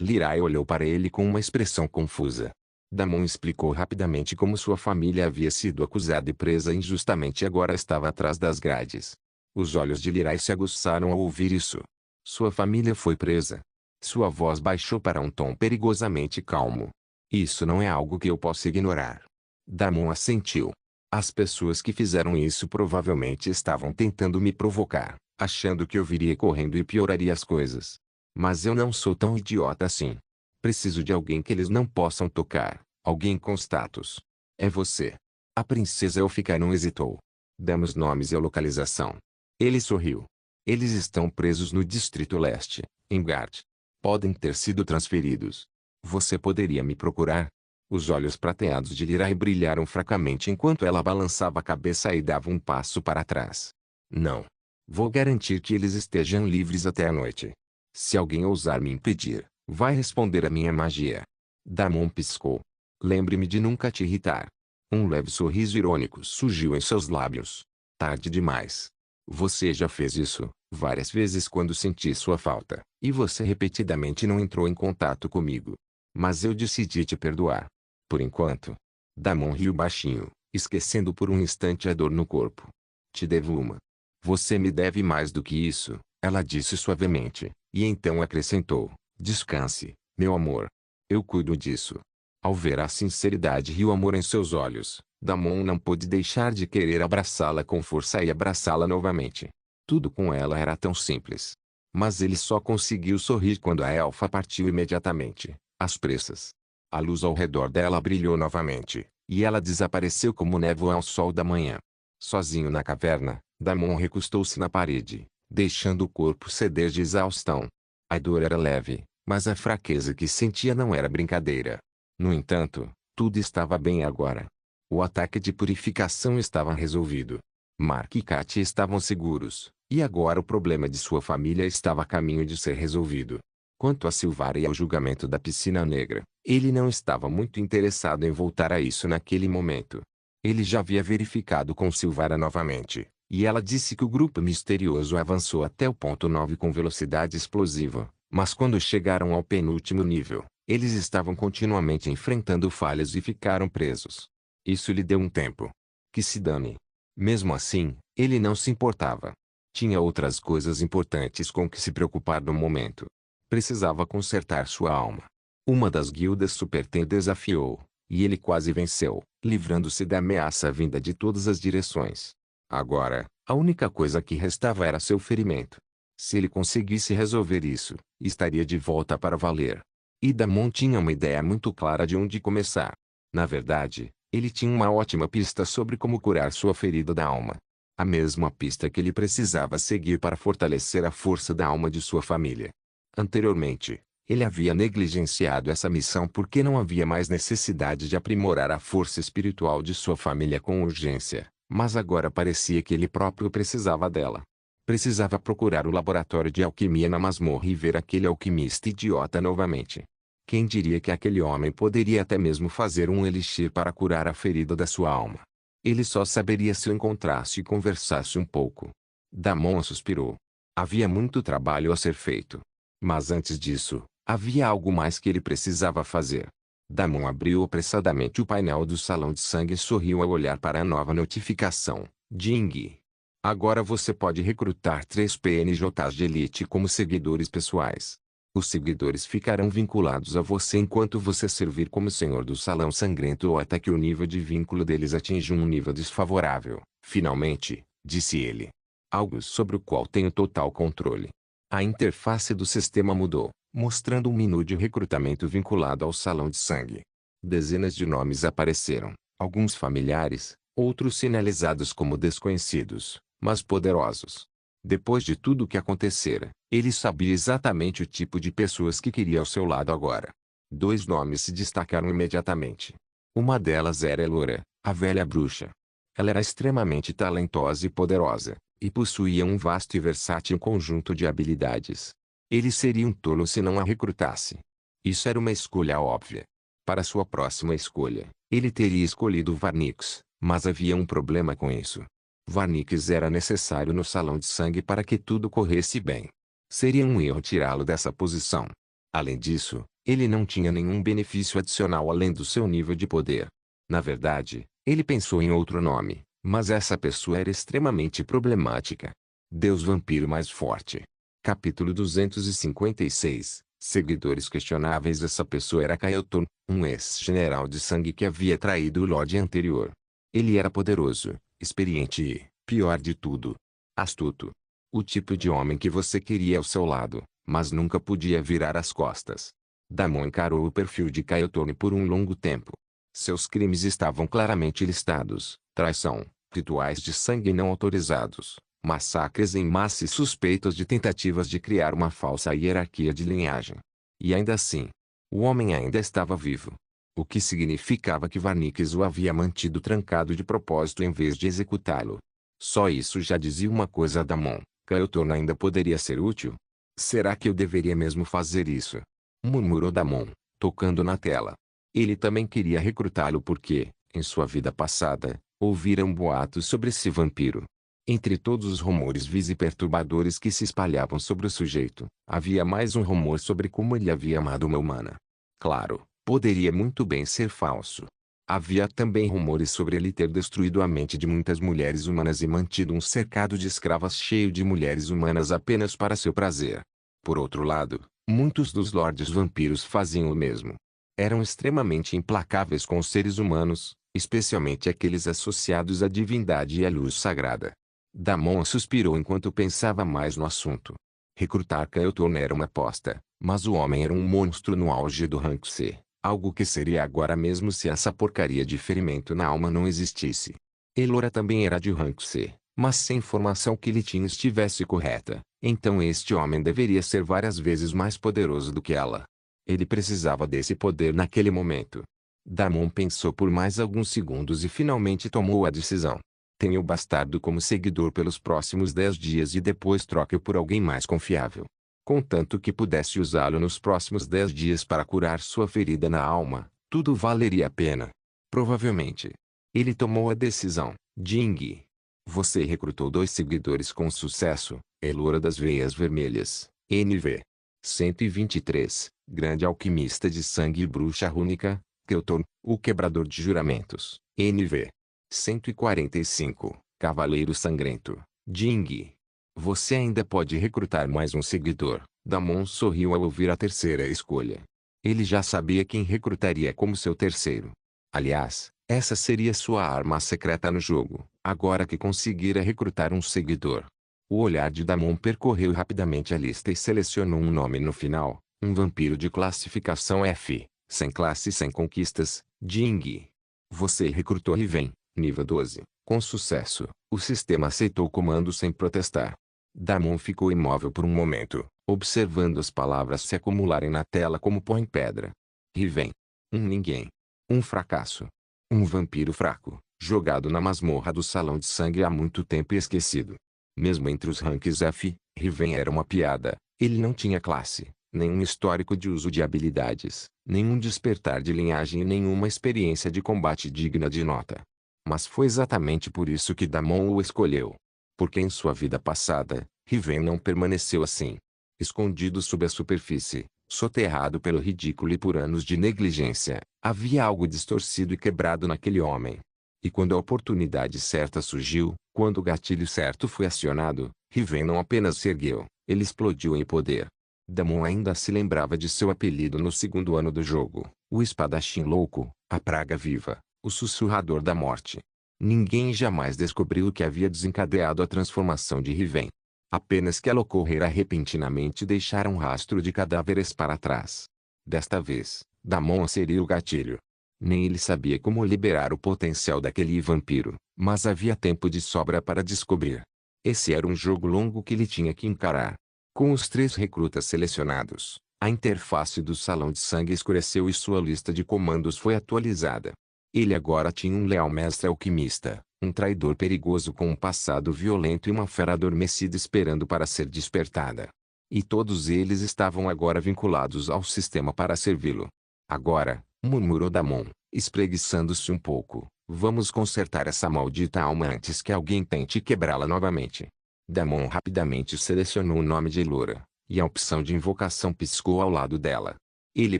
Lyrae olhou para ele com uma expressão confusa. Damon explicou rapidamente como sua família havia sido acusada e presa injustamente e agora estava atrás das grades. Os olhos de Lyrae se aguçaram ao ouvir isso. Sua família foi presa. Sua voz baixou para um tom perigosamente calmo. Isso não é algo que eu possa ignorar. Damon assentiu. As pessoas que fizeram isso provavelmente estavam tentando me provocar, achando que eu viria correndo e pioraria as coisas. Mas eu não sou tão idiota assim. Preciso de alguém que eles não possam tocar, alguém com status. É você. A princesa Elfica não hesitou. Demos nomes e localização. Ele sorriu. Eles estão presos no Distrito Leste, em Gard. Podem ter sido transferidos. Você poderia me procurar? Os olhos prateados de Lyrae brilharam fracamente enquanto ela balançava a cabeça e dava um passo para trás. Não. Vou garantir que eles estejam livres até a noite. Se alguém ousar me impedir, vai responder à minha magia. Damon piscou. Lembre-me de nunca te irritar. Um leve sorriso irônico surgiu em seus lábios. Tarde demais. Você já fez isso, várias vezes quando senti sua falta, e você repetidamente não entrou em contato comigo. Mas eu decidi te perdoar. Por enquanto. Damon riu baixinho, esquecendo por um instante a dor no corpo. Te devo uma. Você me deve mais do que isso, ela disse suavemente, e então acrescentou, descanse, meu amor. Eu cuido disso. Ao ver a sinceridade e o amor em seus olhos, Damon não pôde deixar de querer abraçá-la com força e abraçá-la novamente. Tudo com ela era tão simples. Mas ele só conseguiu sorrir quando a elfa partiu imediatamente, às pressas. A luz ao redor dela brilhou novamente, e ela desapareceu como névoa ao sol da manhã. Sozinho na caverna, Damon recostou-se na parede, deixando o corpo ceder de exaustão. A dor era leve, mas a fraqueza que sentia não era brincadeira. No entanto, tudo estava bem agora. O ataque de purificação estava resolvido. Mark e Katia estavam seguros, e agora o problema de sua família estava a caminho de ser resolvido. Quanto a Silvara e ao julgamento da Piscina Negra, ele não estava muito interessado em voltar a isso naquele momento. Ele já havia verificado com Silvara novamente, e ela disse que o grupo misterioso avançou até o ponto 9 com velocidade explosiva, mas quando chegaram ao penúltimo nível, eles estavam continuamente enfrentando falhas e ficaram presos. Isso lhe deu um tempo. Que se dane. Mesmo assim, ele não se importava. Tinha outras coisas importantes com que se preocupar no momento. Precisava consertar sua alma. Uma das guildas Superten desafiou, e ele quase venceu, livrando-se da ameaça vinda de todas as direções. Agora, a única coisa que restava era seu ferimento. Se ele conseguisse resolver isso, estaria de volta para valer. E Damon tinha uma ideia muito clara de onde começar. Na verdade, ele tinha uma ótima pista sobre como curar sua ferida da alma. A mesma pista que ele precisava seguir para fortalecer a força da alma de sua família. Anteriormente, ele havia negligenciado essa missão porque não havia mais necessidade de aprimorar a força espiritual de sua família com urgência, mas agora parecia que ele próprio precisava dela. Precisava procurar o laboratório de alquimia na masmorra e ver aquele alquimista idiota novamente. Quem diria que aquele homem poderia até mesmo fazer um elixir para curar a ferida da sua alma? Ele só saberia se o encontrasse e conversasse um pouco. Damon suspirou. Havia muito trabalho a ser feito. Mas antes disso, havia algo mais que ele precisava fazer. Damon abriu apressadamente o painel do salão de sangue e sorriu ao olhar para a nova notificação. Ding! Agora você pode recrutar 3 PNJs de elite como seguidores pessoais. Os seguidores ficarão vinculados a você enquanto você servir como senhor do salão sangrento ou até que o nível de vínculo deles atinja um nível desfavorável. Finalmente, disse ele. Algo sobre o qual tenho total controle. A interface do sistema mudou, mostrando um menu de recrutamento vinculado ao salão de sangue. Dezenas de nomes apareceram, alguns familiares, outros sinalizados como desconhecidos, mas poderosos. Depois de tudo o que acontecera, ele sabia exatamente o tipo de pessoas que queria ao seu lado agora. 2 nomes se destacaram imediatamente. Uma delas era Elora, a velha bruxa. Ela era extremamente talentosa e poderosa, e possuía um vasto e versátil conjunto de habilidades. Ele seria um tolo se não a recrutasse. Isso era uma escolha óbvia. Para sua próxima escolha, ele teria escolhido Varnix, mas havia um problema com isso. Varnix era necessário no salão de sangue para que tudo corresse bem. Seria um erro tirá-lo dessa posição. Além disso, ele não tinha nenhum benefício adicional além do seu nível de poder. Na verdade, ele pensou em outro nome, mas essa pessoa era extremamente problemática. Deus vampiro mais forte. Capítulo 256. Seguidores questionáveis. Essa pessoa era Kaioton, um ex-general de sangue que havia traído o Lorde anterior. Ele era poderoso, experiente e, pior de tudo, astuto. O tipo de homem que você queria ao seu lado, mas nunca podia virar as costas. Damon encarou o perfil de Kaioton por um longo tempo. Seus crimes estavam claramente listados: traição, rituais de sangue não autorizados, massacres em massa e suspeitos de tentativas de criar uma falsa hierarquia de linhagem. E ainda assim, o homem ainda estava vivo. O que significava que Varnix o havia mantido trancado de propósito em vez de executá-lo. Só isso já dizia uma coisa a Damon: Kaioton ainda poderia ser útil? Será que eu deveria mesmo fazer isso? Murmurou Damon, tocando na tela. Ele também queria recrutá-lo porque, em sua vida passada, ouvira um boato sobre esse vampiro. Entre todos os rumores vis e perturbadores que se espalhavam sobre o sujeito, havia mais um rumor sobre como ele havia amado uma humana. Claro, poderia muito bem ser falso. Havia também rumores sobre ele ter destruído a mente de muitas mulheres humanas e mantido um cercado de escravas cheio de mulheres humanas apenas para seu prazer. Por outro lado, muitos dos lordes vampiros faziam o mesmo. Eram extremamente implacáveis com os seres humanos, especialmente aqueles associados à divindade e à luz sagrada. Damon suspirou enquanto pensava mais no assunto. Recrutar Kael'thor era uma aposta, mas o homem era um monstro no auge do rank C, algo que seria agora mesmo se essa porcaria de ferimento na alma não existisse. Elora também era de rank C, mas se a informação que ele tinha estivesse correta, então este homem deveria ser várias vezes mais poderoso do que ela. Ele precisava desse poder naquele momento. Damon pensou por mais alguns segundos e finalmente tomou a decisão. Tenha o bastardo como seguidor pelos próximos 10 dias e depois troque-o por alguém mais confiável. Contanto que pudesse usá-lo nos próximos 10 dias para curar sua ferida na alma, tudo valeria a pena. Provavelmente. Ele tomou a decisão. Jing. Você recrutou 2 seguidores com sucesso, Elora das Veias Vermelhas, NV. 123, Grande Alquimista de Sangue e Bruxa Rúnica, Kael'thor, o Quebrador de Juramentos, NV. 145, Cavaleiro Sangrento, Jing. Você ainda pode recrutar mais um seguidor. Damon sorriu ao ouvir a terceira escolha. Ele já sabia quem recrutaria como seu terceiro. Aliás, essa seria sua arma secreta no jogo, agora que conseguira recrutar um seguidor. O olhar de Damon percorreu rapidamente a lista e selecionou um nome no final, um vampiro de classificação F, sem classe e sem conquistas, Jing. Você recrutou Riven, nível 12, com sucesso. O sistema aceitou o comando sem protestar. Damon ficou imóvel por um momento, observando as palavras se acumularem na tela como pó em pedra. Riven. Um ninguém. Um fracasso. Um vampiro fraco, jogado na masmorra do Salão de Sangue há muito tempo e esquecido. Mesmo entre os ranks F, Riven era uma piada. Ele não tinha classe, nenhum histórico de uso de habilidades, nenhum despertar de linhagem e nenhuma experiência de combate digna de nota. Mas foi exatamente por isso que Damon o escolheu. Porque em sua vida passada, Riven não permaneceu assim. Escondido sob a superfície, soterrado pelo ridículo e por anos de negligência, havia algo distorcido e quebrado naquele homem. E quando a oportunidade certa surgiu, quando o gatilho certo foi acionado, Riven não apenas se ergueu, ele explodiu em poder. Damon ainda se lembrava de seu apelido no segundo ano do jogo, o Espadachim Louco, a Praga Viva, o Sussurrador da Morte. Ninguém jamais descobriu o que havia desencadeado a transformação de Riven. Apenas que ela ocorrera repentinamente e deixara um rastro de cadáveres para trás. Desta vez, Damon seria o gatilho. Nem ele sabia como liberar o potencial daquele vampiro, mas havia tempo de sobra para descobrir. Esse era um jogo longo que ele tinha que encarar. Com os 3 recrutas selecionados, a interface do Salão de Sangue escureceu e sua lista de comandos foi atualizada. Ele agora tinha um leal mestre alquimista, um traidor perigoso com um passado violento e uma fera adormecida esperando para ser despertada. E todos eles estavam agora vinculados ao sistema para servi-lo. Agora, murmurou Damon, espreguiçando-se um pouco, vamos consertar essa maldita alma antes que alguém tente quebrá-la novamente. Damon rapidamente selecionou o nome de Elora, e a opção de invocação piscou ao lado dela. Ele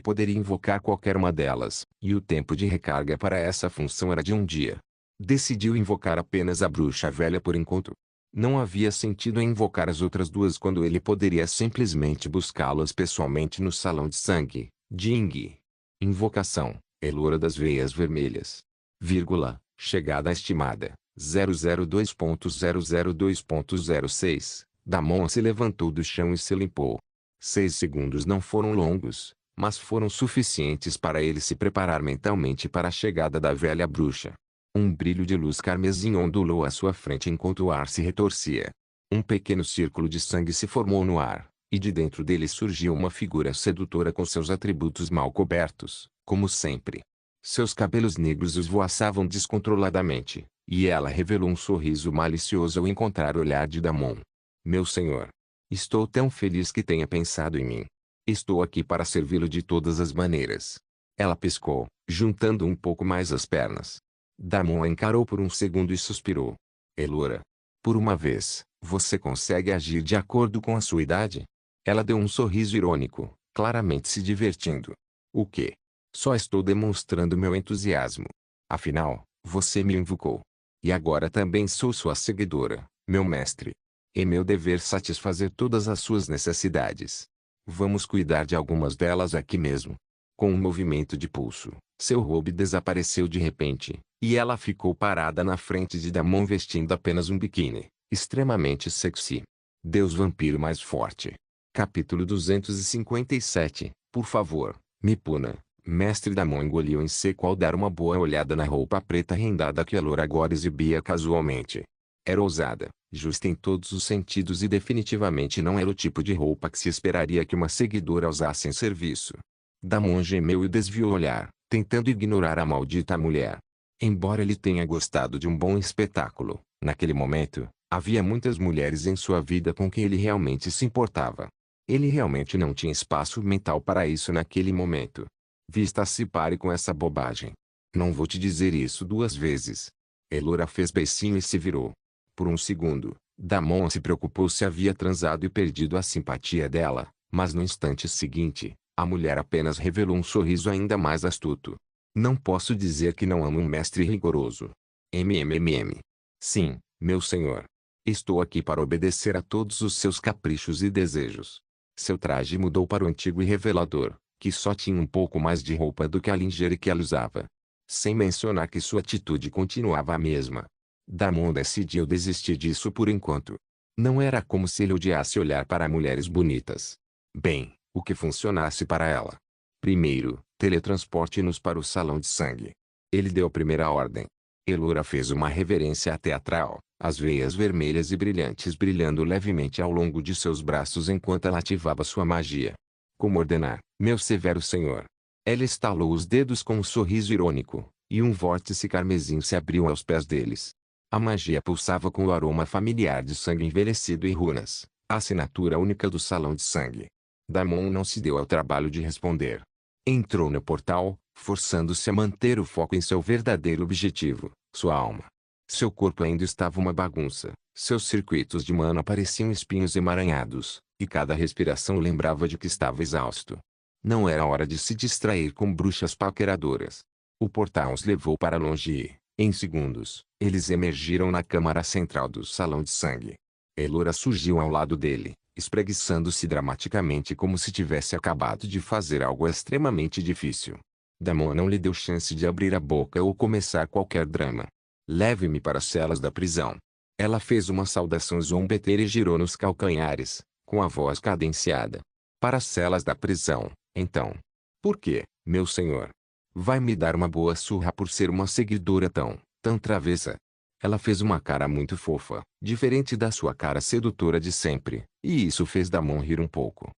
poderia invocar qualquer uma delas, e o tempo de recarga para essa função era de um dia. Decidiu invocar apenas a bruxa velha por enquanto. Não havia sentido em invocar as outras 2 quando ele poderia simplesmente buscá-las pessoalmente no Salão de Sangue. Jing. Invocação, Elora das Veias Vermelhas. Vírgula, chegada estimada, 002.002.06. Damon se levantou do chão e se limpou. 6 segundos não foram longos, mas foram suficientes para ele se preparar mentalmente para a chegada da velha bruxa. Um brilho de luz carmesim ondulou à sua frente enquanto o ar se retorcia. Um pequeno círculo de sangue se formou no ar, e de dentro dele surgiu uma figura sedutora com seus atributos mal cobertos, como sempre. Seus cabelos negros esvoaçavam descontroladamente, e ela revelou um sorriso malicioso ao encontrar o olhar de Damon. Meu senhor. Estou tão feliz que tenha pensado em mim. Estou aqui para servi-lo de todas as maneiras. Ela piscou, juntando um pouco mais as pernas. Damon a encarou por um segundo e suspirou. Elora. Por uma vez, você consegue agir de acordo com a sua idade? Ela deu um sorriso irônico, claramente se divertindo. O quê? Só estou demonstrando meu entusiasmo. Afinal, você me invocou. E agora também sou sua seguidora, meu mestre. É meu dever satisfazer todas as suas necessidades. Vamos cuidar de algumas delas aqui mesmo. Com um movimento de pulso, seu robe desapareceu de repente, E ela ficou parada na frente de Damon vestindo apenas um biquíni, extremamente sexy. Deus vampiro mais forte. Capítulo 257. Por favor, me puna. Mestre Damon engoliu em seco ao dar uma boa olhada na roupa preta rendada que Elora agora exibia casualmente. Era ousada, justa em todos os sentidos e definitivamente não era o tipo de roupa que se esperaria que uma seguidora usasse em serviço. Damon gemeu e desviou o olhar, tentando ignorar a maldita mulher. Embora ele tenha gostado de um bom espetáculo, naquele momento, havia muitas mulheres em sua vida com quem ele realmente se importava. Ele realmente não tinha espaço mental para isso naquele momento. Vista-se pare com essa bobagem. Não vou te dizer isso 2 vezes. Elora fez beicinho e se virou. Por um segundo, Damon se preocupou se havia transado e perdido a simpatia dela, mas no instante seguinte, a mulher apenas revelou um sorriso ainda mais astuto. Não posso dizer que não amo um mestre rigoroso. MMMM. Sim, meu senhor. Estou aqui para obedecer a todos os seus caprichos e desejos. Seu traje mudou para o antigo e revelador, que só tinha um pouco mais de roupa do que a lingerie que ela usava. Sem mencionar que sua atitude continuava a mesma. Damon decidiu desistir disso por enquanto. Não era como se ele odiasse olhar para mulheres bonitas. Bem, o que funcionasse para ela. Primeiro, teletransporte-nos para o salão de sangue. Ele deu a primeira ordem. Elora fez uma reverência teatral, as veias vermelhas e brilhantes brilhando levemente ao longo de seus braços enquanto ela ativava sua magia. Como ordenar, meu severo senhor? Ela estalou os dedos com um sorriso irônico, e um vórtice carmesim se abriu aos pés deles. A magia pulsava com o aroma familiar de sangue envelhecido e runas, a assinatura única do salão de sangue. Damon não se deu ao trabalho de responder. Entrou no portal, forçando-se a manter o foco em seu verdadeiro objetivo, sua alma. Seu corpo ainda estava uma bagunça, seus circuitos de mana pareciam espinhos emaranhados, e cada respiração o lembrava de que estava exausto. Não era hora de se distrair com bruxas paqueradoras. O portal os levou para longe e, em segundos, eles emergiram na câmara central do salão de sangue. Elora surgiu ao lado dele, espreguiçando-se dramaticamente como se tivesse acabado de fazer algo extremamente difícil. Damon não lhe deu chance de abrir a boca ou começar qualquer drama. Leve-me para as celas da prisão. Ela fez uma saudação zombeteira e girou nos calcanhares, com a voz cadenciada. Para as celas da prisão, então. Por quê, meu senhor? Vai me dar uma boa surra por ser uma seguidora tão travessa. Ela fez uma cara muito fofa, diferente da sua cara sedutora de sempre, e isso fez Damon rir um pouco.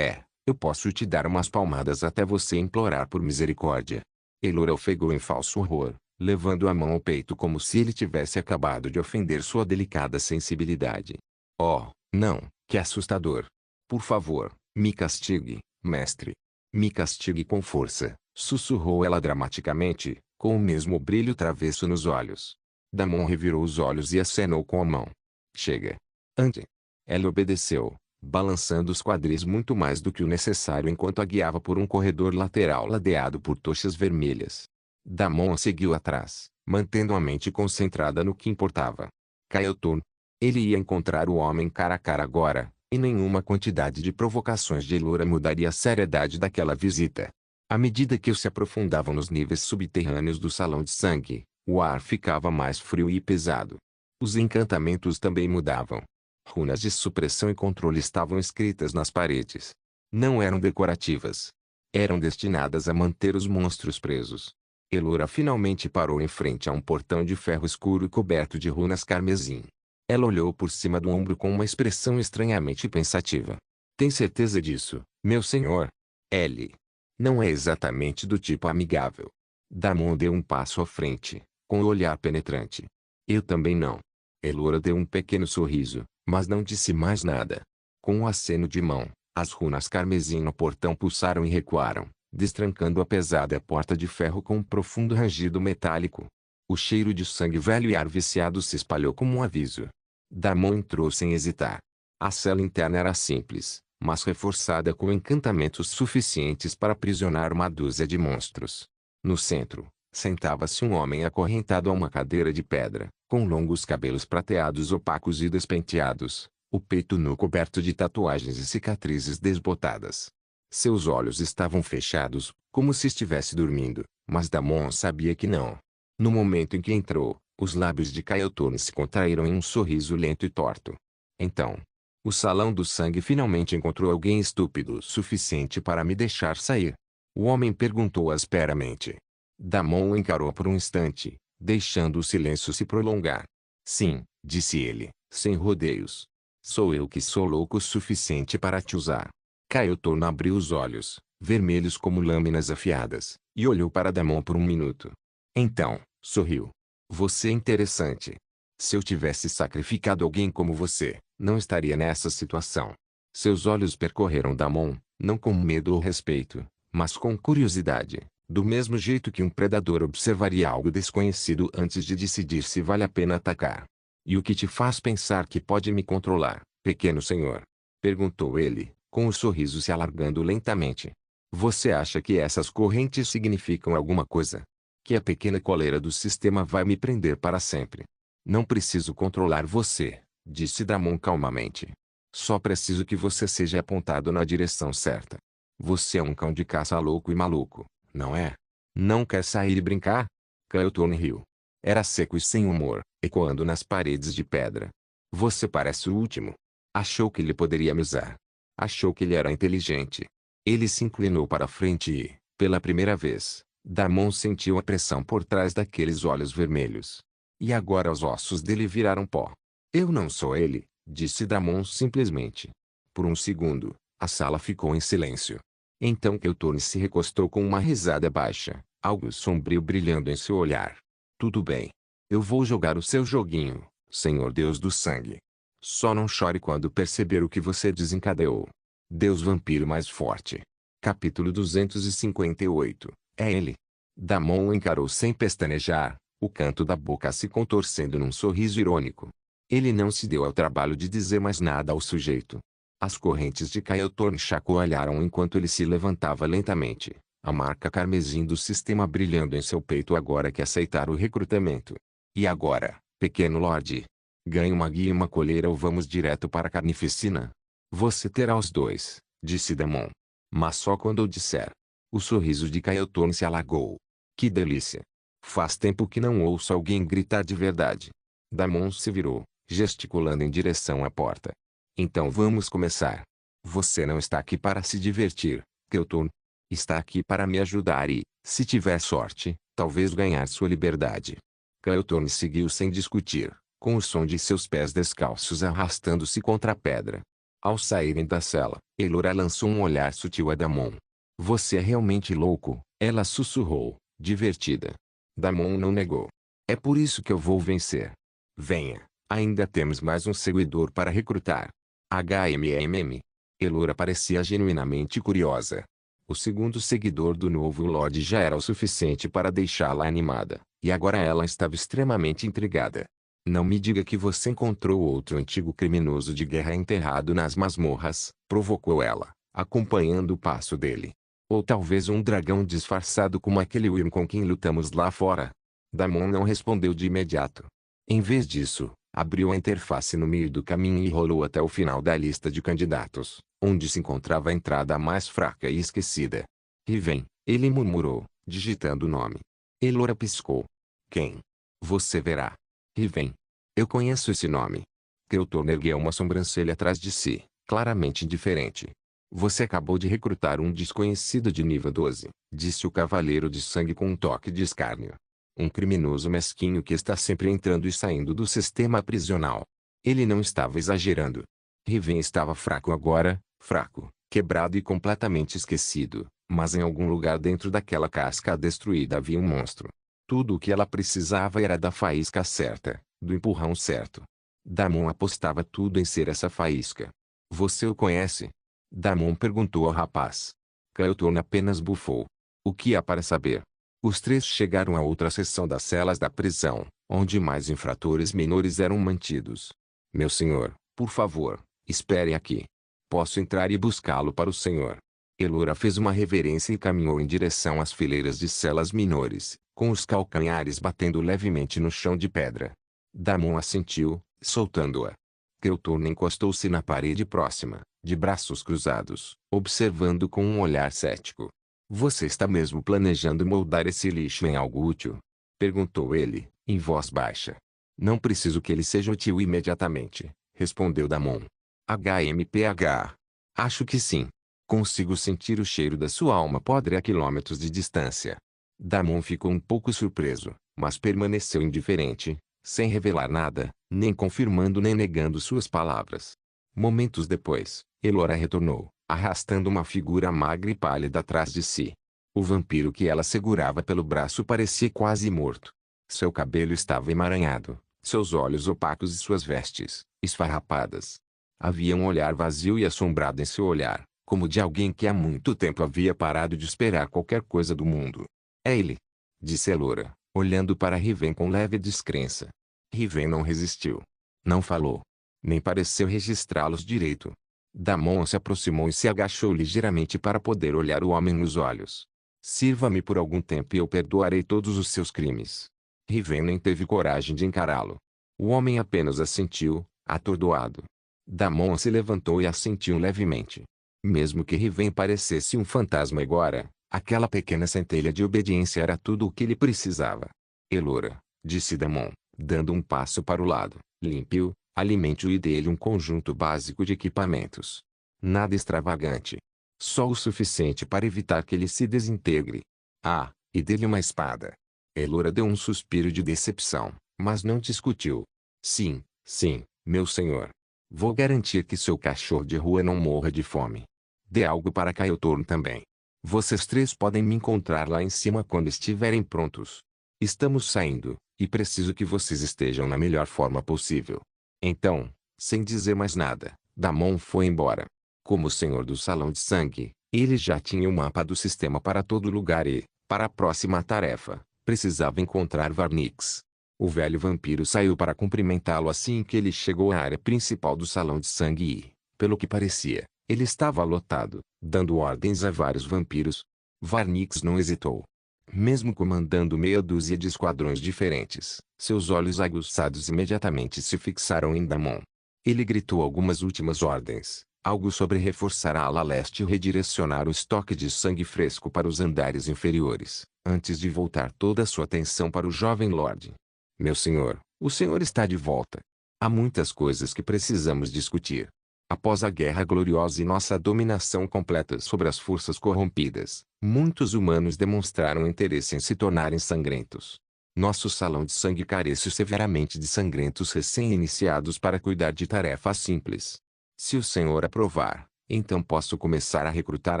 Eu posso te dar umas palmadas até você implorar por misericórdia. Elora ofegou em falso horror, levando a mão ao peito como se ele tivesse acabado de ofender sua delicada sensibilidade. Oh, não, que assustador. Por favor, me castigue, mestre. Me castigue com força, sussurrou ela dramaticamente, com o mesmo brilho travesso nos olhos. Damon revirou os olhos e acenou com a mão. Chega. Ande. Ela obedeceu, balançando os quadris muito mais do que o necessário enquanto a guiava por um corredor lateral ladeado por tochas vermelhas. Damon a seguiu atrás, mantendo a mente concentrada no que importava. Kael'thor. Ele ia encontrar o homem cara a cara agora, e nenhuma quantidade de provocações de Elora mudaria a seriedade daquela visita. À medida que se aprofundavam nos níveis subterrâneos do salão de sangue, o ar ficava mais frio e pesado. Os encantamentos também mudavam. Runas de supressão e controle estavam escritas nas paredes. Não eram decorativas. Eram destinadas a manter os monstros presos. Elora finalmente parou em frente a um portão de ferro escuro coberto de runas carmesim. Ela olhou por cima do ombro com uma expressão estranhamente pensativa. Tem certeza disso, meu senhor? Ele não é exatamente do tipo amigável. Damon deu um passo à frente, com o olhar penetrante. Eu também não. Elora deu um pequeno sorriso, mas não disse mais nada. Com um aceno de mão, as runas carmesim no portão pulsaram e recuaram, destrancando a pesada porta de ferro com um profundo rangido metálico. O cheiro de sangue velho e ar viciado se espalhou como um aviso. Damon entrou sem hesitar. A cela interna era simples, mas reforçada com encantamentos suficientes para aprisionar uma dúzia de monstros. No centro, sentava-se um homem acorrentado a uma cadeira de pedra, com longos cabelos prateados opacos e despenteados, o peito nu coberto de tatuagens e cicatrizes desbotadas. Seus olhos estavam fechados, como se estivesse dormindo, mas Damon sabia que não. No momento em que entrou, os lábios de Kaiotorn se contraíram em um sorriso lento e torto. Então, o Salão do Sangue finalmente encontrou alguém estúpido o suficiente para me deixar sair. O homem perguntou asperamente. Damon o encarou por um instante, deixando o silêncio se prolongar. Sim, disse ele, sem rodeios. Sou eu que sou louco o suficiente para te usar. Kaiotorn abriu os olhos, vermelhos como lâminas afiadas, e olhou para Damon por um minuto. Então, sorriu. Você é interessante. Se eu tivesse sacrificado alguém como você, não estaria nessa situação. Seus olhos percorreram Damon, não com medo ou respeito, mas com curiosidade, do mesmo jeito que um predador observaria algo desconhecido antes de decidir se vale a pena atacar. E o que te faz pensar que pode me controlar, pequeno senhor? Perguntou ele, com o sorriso se alargando lentamente. Você acha que essas correntes significam alguma coisa? Que a pequena coleira do sistema vai me prender para sempre? Não preciso controlar você, disse Damon calmamente. Só preciso que você seja apontado na direção certa. Você é um cão de caça louco e maluco, não é? Não quer sair e brincar? Kaiotorn riu. Era seco e sem humor, ecoando nas paredes de pedra. Você parece o último. Achou que ele poderia me usar. Achou que ele era inteligente. Ele se inclinou para a frente e, pela primeira vez, Damon sentiu a pressão por trás daqueles olhos vermelhos. E agora os ossos dele viraram pó. Eu não sou ele, disse Damon simplesmente. Por um segundo, a sala ficou em silêncio. Então Kaiotorn se recostou com uma risada baixa, algo sombrio brilhando em seu olhar. Tudo bem. Eu vou jogar o seu joguinho, Senhor Deus do Sangue. Só não chore quando perceber o que você desencadeou. Deus Vampiro Mais Forte. Capítulo 258. É ele. Damon o encarou sem pestanejar, o canto da boca se contorcendo num sorriso irônico. Ele não se deu ao trabalho de dizer mais nada ao sujeito. As correntes de Kaiotorn chacoalharam enquanto ele se levantava lentamente, a marca carmesim do sistema brilhando em seu peito agora que aceitara o recrutamento. E agora, pequeno lorde? Ganhe uma guia e uma colheira ou vamos direto para a carnificina? Você terá os dois, disse Damon. Mas só quando eu disser. O sorriso de Kaiotorn se alagou. Que delícia! Faz tempo que não ouço alguém gritar de verdade. Damon se virou, gesticulando em direção à porta. Então vamos começar. Você não está aqui para se divertir, Kaiotorn. Está aqui para me ajudar e, se tiver sorte, talvez ganhar sua liberdade. Kaiotorn seguiu sem discutir, com o som de seus pés descalços arrastando-se contra a pedra. Ao saírem da cela, Elora lançou um olhar sutil a Damon. Você é realmente louco, ela sussurrou, divertida. Damon não negou. É por isso que eu vou vencer. Venha, ainda temos mais um seguidor para recrutar. HMMM. Elora parecia genuinamente curiosa. O segundo seguidor do novo Lorde já era o suficiente para deixá-la animada, e agora ela estava extremamente intrigada. Não me diga que você encontrou outro antigo criminoso de guerra enterrado nas masmorras, provocou ela, acompanhando o passo dele. Ou talvez um dragão disfarçado como aquele Wyrm com quem lutamos lá fora. Damon não respondeu de imediato. Em vez disso, abriu a interface no meio do caminho e rolou até o final da lista de candidatos, onde se encontrava a entrada mais fraca e esquecida. Riven, ele murmurou, digitando o nome. Elora piscou. Quem? Você verá. Riven. Eu conheço esse nome. Kaiotorn ergueu uma sobrancelha atrás de si, claramente indiferente. Você acabou de recrutar um desconhecido de nível 12, disse o Cavaleiro de Sangue com um toque de escárnio. Um criminoso mesquinho que está sempre entrando e saindo do sistema prisional. Ele não estava exagerando. Riven estava fraco agora, fraco, quebrado e completamente esquecido, mas em algum lugar dentro daquela casca destruída havia um monstro. Tudo o que ela precisava era da faísca certa, do empurrão certo. Damon apostava tudo em ser essa faísca. Você o conhece? Damon perguntou ao rapaz. Kaiotorn apenas bufou. O que há para saber? Os três chegaram a outra seção das celas da prisão, onde mais infratores menores eram mantidos. Meu senhor, por favor, espere aqui. Posso entrar e buscá-lo para o senhor. Elora fez uma reverência e caminhou em direção às fileiras de celas menores, com os calcanhares batendo levemente no chão de pedra. Damon assentiu, soltando-a. Kaiotorn encostou-se na parede próxima, de braços cruzados, observando com um olhar cético. Você está mesmo planejando moldar esse lixo em algo útil? Perguntou ele, em voz baixa. Não preciso que ele seja útil imediatamente, respondeu Damon. HMPH. Acho que sim. Consigo sentir o cheiro da sua alma podre a quilômetros de distância. Damon ficou um pouco surpreso, mas permaneceu indiferente, sem revelar nada, nem confirmando nem negando suas palavras. Momentos depois, Elora retornou, arrastando uma figura magra e pálida atrás de si. O vampiro que ela segurava pelo braço parecia quase morto. Seu cabelo estava emaranhado, seus olhos opacos e suas vestes, esfarrapadas. Havia um olhar vazio e assombrado em seu olhar, como de alguém que há muito tempo havia parado de esperar qualquer coisa do mundo. É ele, disse Elora, olhando para Riven com leve descrença. Riven não resistiu. Não falou. Nem pareceu registrá-los direito. Damon se aproximou e se agachou ligeiramente para poder olhar o homem nos olhos. Sirva-me por algum tempo e eu perdoarei todos os seus crimes. Riven nem teve coragem de encará-lo. O homem apenas assentiu, atordoado. Damon se levantou e assentiu levemente. Mesmo que Riven parecesse um fantasma agora, aquela pequena centelha de obediência era tudo o que ele precisava. Elora, disse Damon, dando um passo para o lado, limpe-o, alimente-o e dê-lhe um conjunto básico de equipamentos. Nada extravagante. Só o suficiente para evitar que ele se desintegre. Ah, e dê-lhe uma espada. Elora deu um suspiro de decepção, mas não discutiu. Sim, sim, meu senhor. Vou garantir que seu cachorro de rua não morra de fome. Dê algo para Kaiotorn também. Vocês três podem me encontrar lá em cima quando estiverem prontos. Estamos saindo, e preciso que vocês estejam na melhor forma possível. Então, sem dizer mais nada, Damon foi embora. Como senhor do Salão de Sangue, ele já tinha o mapa do sistema para todo lugar e, para a próxima tarefa, precisava encontrar Varnix. O velho vampiro saiu para cumprimentá-lo assim que ele chegou à área principal do Salão de Sangue e, pelo que parecia, ele estava lotado, dando ordens a vários vampiros. Varnix não hesitou. Mesmo comandando meia dúzia de esquadrões diferentes, seus olhos aguçados imediatamente se fixaram em Damon. Ele gritou algumas últimas ordens, algo sobre reforçar a ala leste e redirecionar o estoque de sangue fresco para os andares inferiores, antes de voltar toda a sua atenção para o jovem Lorde. Meu senhor, o senhor está de volta. Há muitas coisas que precisamos discutir. Após a Guerra Gloriosa e nossa dominação completa sobre as forças corrompidas, muitos humanos demonstraram interesse em se tornarem sangrentos. Nosso salão de sangue carece severamente de sangrentos recém-iniciados para cuidar de tarefas simples. Se o senhor aprovar, então posso começar a recrutar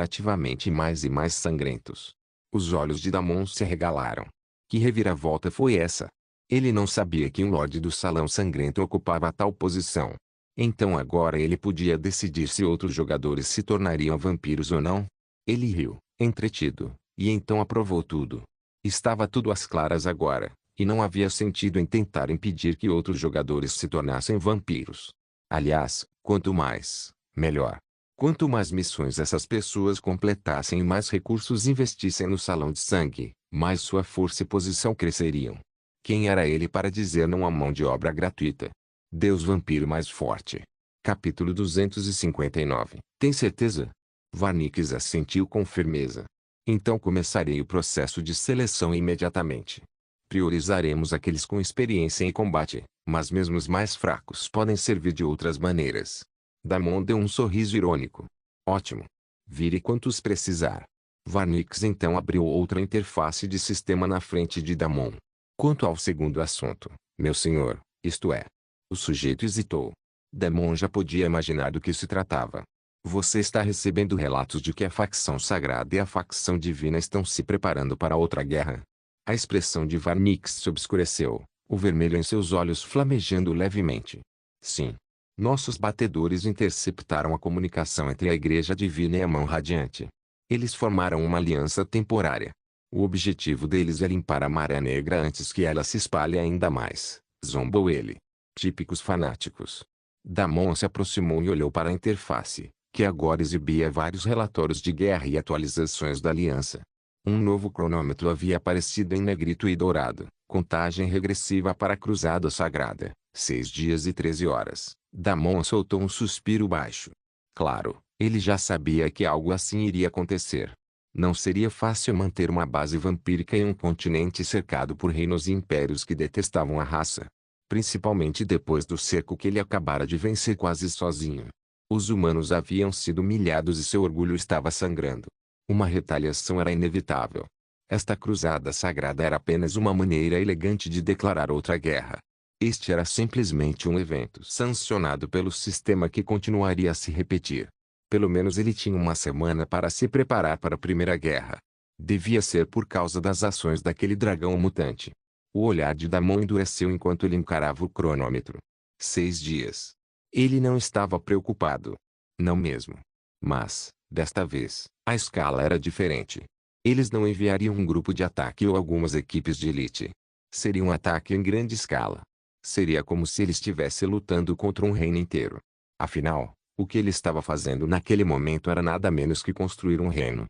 ativamente mais e mais sangrentos. Os olhos de Damon se arregalaram. Que reviravolta foi essa? Ele não sabia que um lorde do Salão Sangrento ocupava tal posição. Então agora ele podia decidir se outros jogadores se tornariam vampiros ou não. Ele riu, entretido, e então aprovou tudo. Estava tudo às claras agora, e não havia sentido em tentar impedir que outros jogadores se tornassem vampiros. Aliás, quanto mais, melhor. Quanto mais missões essas pessoas completassem e mais recursos investissem no Salão de Sangue, mais sua força e posição cresceriam. Quem era ele para dizer não à mão de obra gratuita? Deus vampiro mais forte. Capítulo 259. Tem certeza? Varnix assentiu com firmeza. Então começarei o processo de seleção imediatamente. Priorizaremos aqueles com experiência em combate, mas mesmo os mais fracos podem servir de outras maneiras. Damon deu um sorriso irônico. Ótimo. Vire quantos precisar. Varnix então abriu outra interface de sistema na frente de Damon. Quanto ao segundo assunto, meu senhor, isto é. O sujeito hesitou. Damon já podia imaginar do que se tratava. Você está recebendo relatos de que a facção sagrada e a facção divina estão se preparando para outra guerra. A expressão de Varnix se obscureceu, o vermelho em seus olhos flamejando levemente. Sim. Nossos batedores interceptaram a comunicação entre a Igreja Divina e a Mão Radiante. Eles formaram uma aliança temporária. O objetivo deles é limpar a Maré Negra antes que ela se espalhe ainda mais, zombou ele. Típicos fanáticos. Damon se aproximou e olhou para a interface, que agora exibia vários relatórios de guerra e atualizações da aliança. Um novo cronômetro havia aparecido em negrito e dourado, contagem regressiva para a Cruzada Sagrada, 6 dias e 13 horas. Damon soltou um suspiro baixo. Claro, ele já sabia que algo assim iria acontecer. Não seria fácil manter uma base vampírica em um continente cercado por reinos e impérios que detestavam a raça. Principalmente depois do cerco que ele acabara de vencer quase sozinho. Os humanos haviam sido humilhados e seu orgulho estava sangrando. Uma retaliação era inevitável. Esta cruzada sagrada era apenas uma maneira elegante de declarar outra guerra. Este era simplesmente um evento sancionado pelo sistema que continuaria a se repetir. Pelo menos ele tinha uma semana para se preparar para a Primeira Guerra. Devia ser por causa das ações daquele dragão mutante. O olhar de Damon endureceu enquanto ele encarava o cronômetro. 6 dias. Ele não estava preocupado. Não mesmo. Mas, desta vez, a escala era diferente. Eles não enviariam um grupo de ataque ou algumas equipes de elite. Seria um ataque em grande escala. Seria como se ele estivesse lutando contra um reino inteiro. Afinal, o que ele estava fazendo naquele momento era nada menos que construir um reino.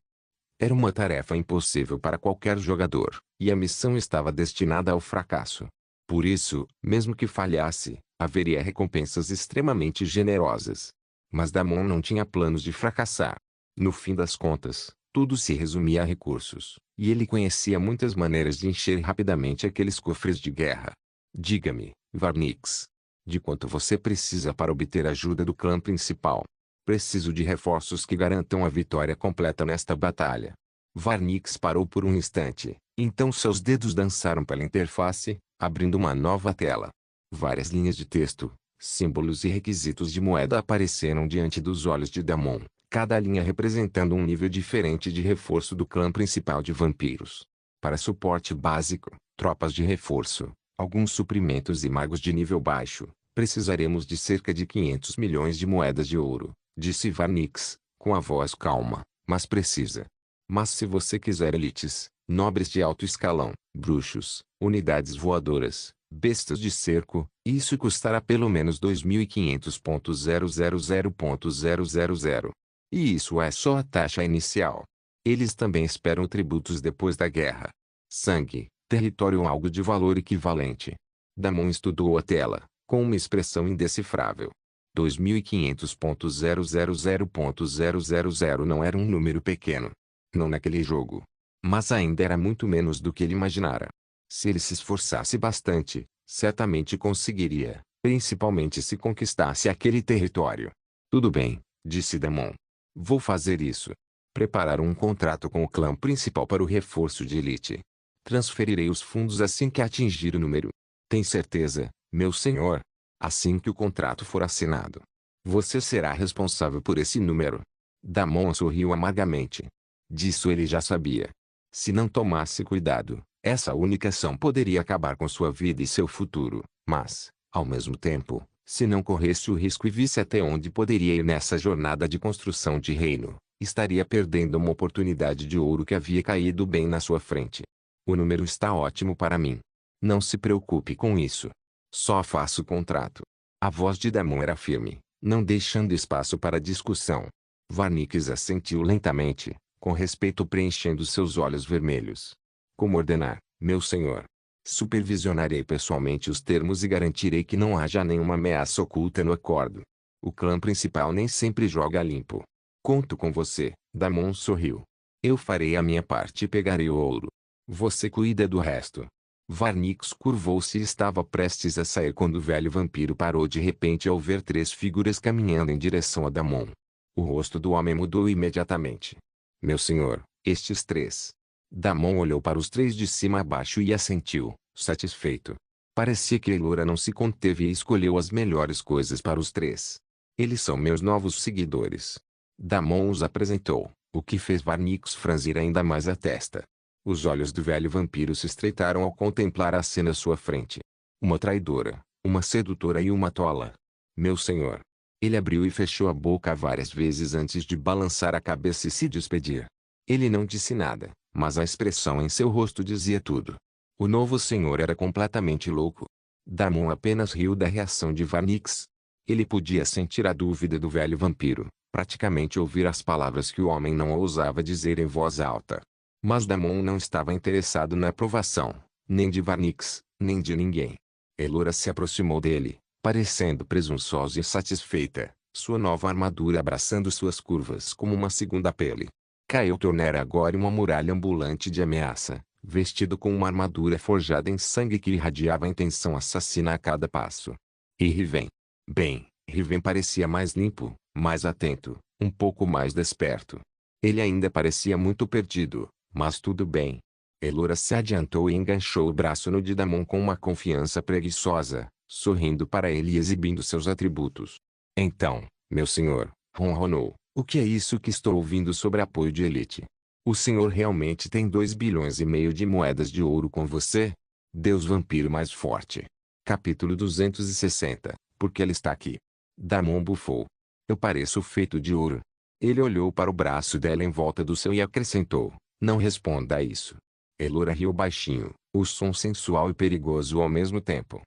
Era uma tarefa impossível para qualquer jogador, e a missão estava destinada ao fracasso. Por isso, mesmo que falhasse, haveria recompensas extremamente generosas. Mas Damon não tinha planos de fracassar. No fim das contas, tudo se resumia a recursos, e ele conhecia muitas maneiras de encher rapidamente aqueles cofres de guerra. Diga-me, Varnix. De quanto você precisa para obter a ajuda do clã principal? Preciso de reforços que garantam a vitória completa nesta batalha. Varnix parou por um instante, então seus dedos dançaram pela interface, abrindo uma nova tela. Várias linhas de texto, símbolos e requisitos de moeda apareceram diante dos olhos de Damon, cada linha representando um nível diferente de reforço do clã principal de vampiros. Para suporte básico, tropas de reforço, alguns suprimentos e magos de nível baixo, precisaremos de cerca de 500 milhões de moedas de ouro, disse Varnix, com a voz calma, mas precisa. Mas se você quiser elites, nobres de alto escalão, bruxos, unidades voadoras, bestas de cerco, isso custará pelo menos 2.500.000.000. E isso é só a taxa inicial. Eles também esperam tributos depois da guerra. Sangue, território ou algo de valor equivalente. Damon estudou a tela, com uma expressão indecifrável. 2.500.000.000 não era um número pequeno. Não naquele jogo. Mas ainda era muito menos do que ele imaginara. Se ele se esforçasse bastante, certamente conseguiria, principalmente se conquistasse aquele território. Tudo bem, disse Damon. Vou fazer isso. Preparar um contrato com o clã principal para o reforço de elite. Transferirei os fundos assim que atingir o número. Tem certeza, meu senhor? Assim que o contrato for assinado. Você será responsável por esse número. Damon sorriu amargamente. Disso ele já sabia. Se não tomasse cuidado, essa única ação poderia acabar com sua vida e seu futuro, mas, ao mesmo tempo, se não corresse o risco e visse até onde poderia ir nessa jornada de construção de reino, estaria perdendo uma oportunidade de ouro que havia caído bem na sua frente. O número está ótimo para mim. Não se preocupe com isso. Só faço o contrato. A voz de Damon era firme, não deixando espaço para discussão. Varnix assentiu lentamente, com respeito preenchendo seus olhos vermelhos. Como ordenar, meu senhor? Supervisionarei pessoalmente os termos e garantirei que não haja nenhuma ameaça oculta no acordo. O clã principal nem sempre joga limpo. Conto com você, Damon sorriu. Eu farei a minha parte e pegarei o ouro. Você cuida do resto. Varnix curvou-se e estava prestes a sair quando o velho vampiro parou de repente ao ver 3 figuras caminhando em direção a Damon. O rosto do homem mudou imediatamente. Meu senhor, estes 3. Damon olhou para os 3 de cima a baixo e assentiu, satisfeito. Parecia que Elora não se conteve e escolheu as melhores coisas para os 3. Eles são meus novos seguidores. Damon os apresentou, o que fez Varnix franzir ainda mais a testa. Os olhos do velho vampiro se estreitaram ao contemplar a cena à sua frente. Uma traidora, uma sedutora e uma tola. Meu senhor. Ele abriu e fechou a boca várias vezes antes de balançar a cabeça e se despedir. Ele não disse nada, mas a expressão em seu rosto dizia tudo. O novo senhor era completamente louco. Damon apenas riu da reação de Varnix. Ele podia sentir a dúvida do velho vampiro, praticamente ouvir as palavras que o homem não ousava dizer em voz alta. Mas Damon não estava interessado na aprovação, nem de Varnix, nem de ninguém. Elora se aproximou dele, parecendo presunçosa e satisfeita, sua nova armadura abraçando suas curvas como uma segunda pele. Kael'thorn era agora uma muralha ambulante de ameaça, vestido com uma armadura forjada em sangue que irradiava a intenção assassina a cada passo. E Riven. Bem, Riven parecia mais limpo, mais atento, um pouco mais desperto. Ele ainda parecia muito perdido, mas tudo bem. Elora se adiantou e enganchou o braço no de Damon com uma confiança preguiçosa, sorrindo para ele e exibindo seus atributos. Então, meu senhor, ronronou, o que é isso que estou ouvindo sobre apoio de elite? O senhor realmente tem 2,5 bilhões de moedas de ouro com você? Deus vampiro mais forte. Capítulo 260. Porque ele está aqui. Damon bufou. Eu pareço feito de ouro. Ele olhou para o braço dela em volta do seu e acrescentou, não responda a isso. Elora riu baixinho, o som sensual e perigoso ao mesmo tempo.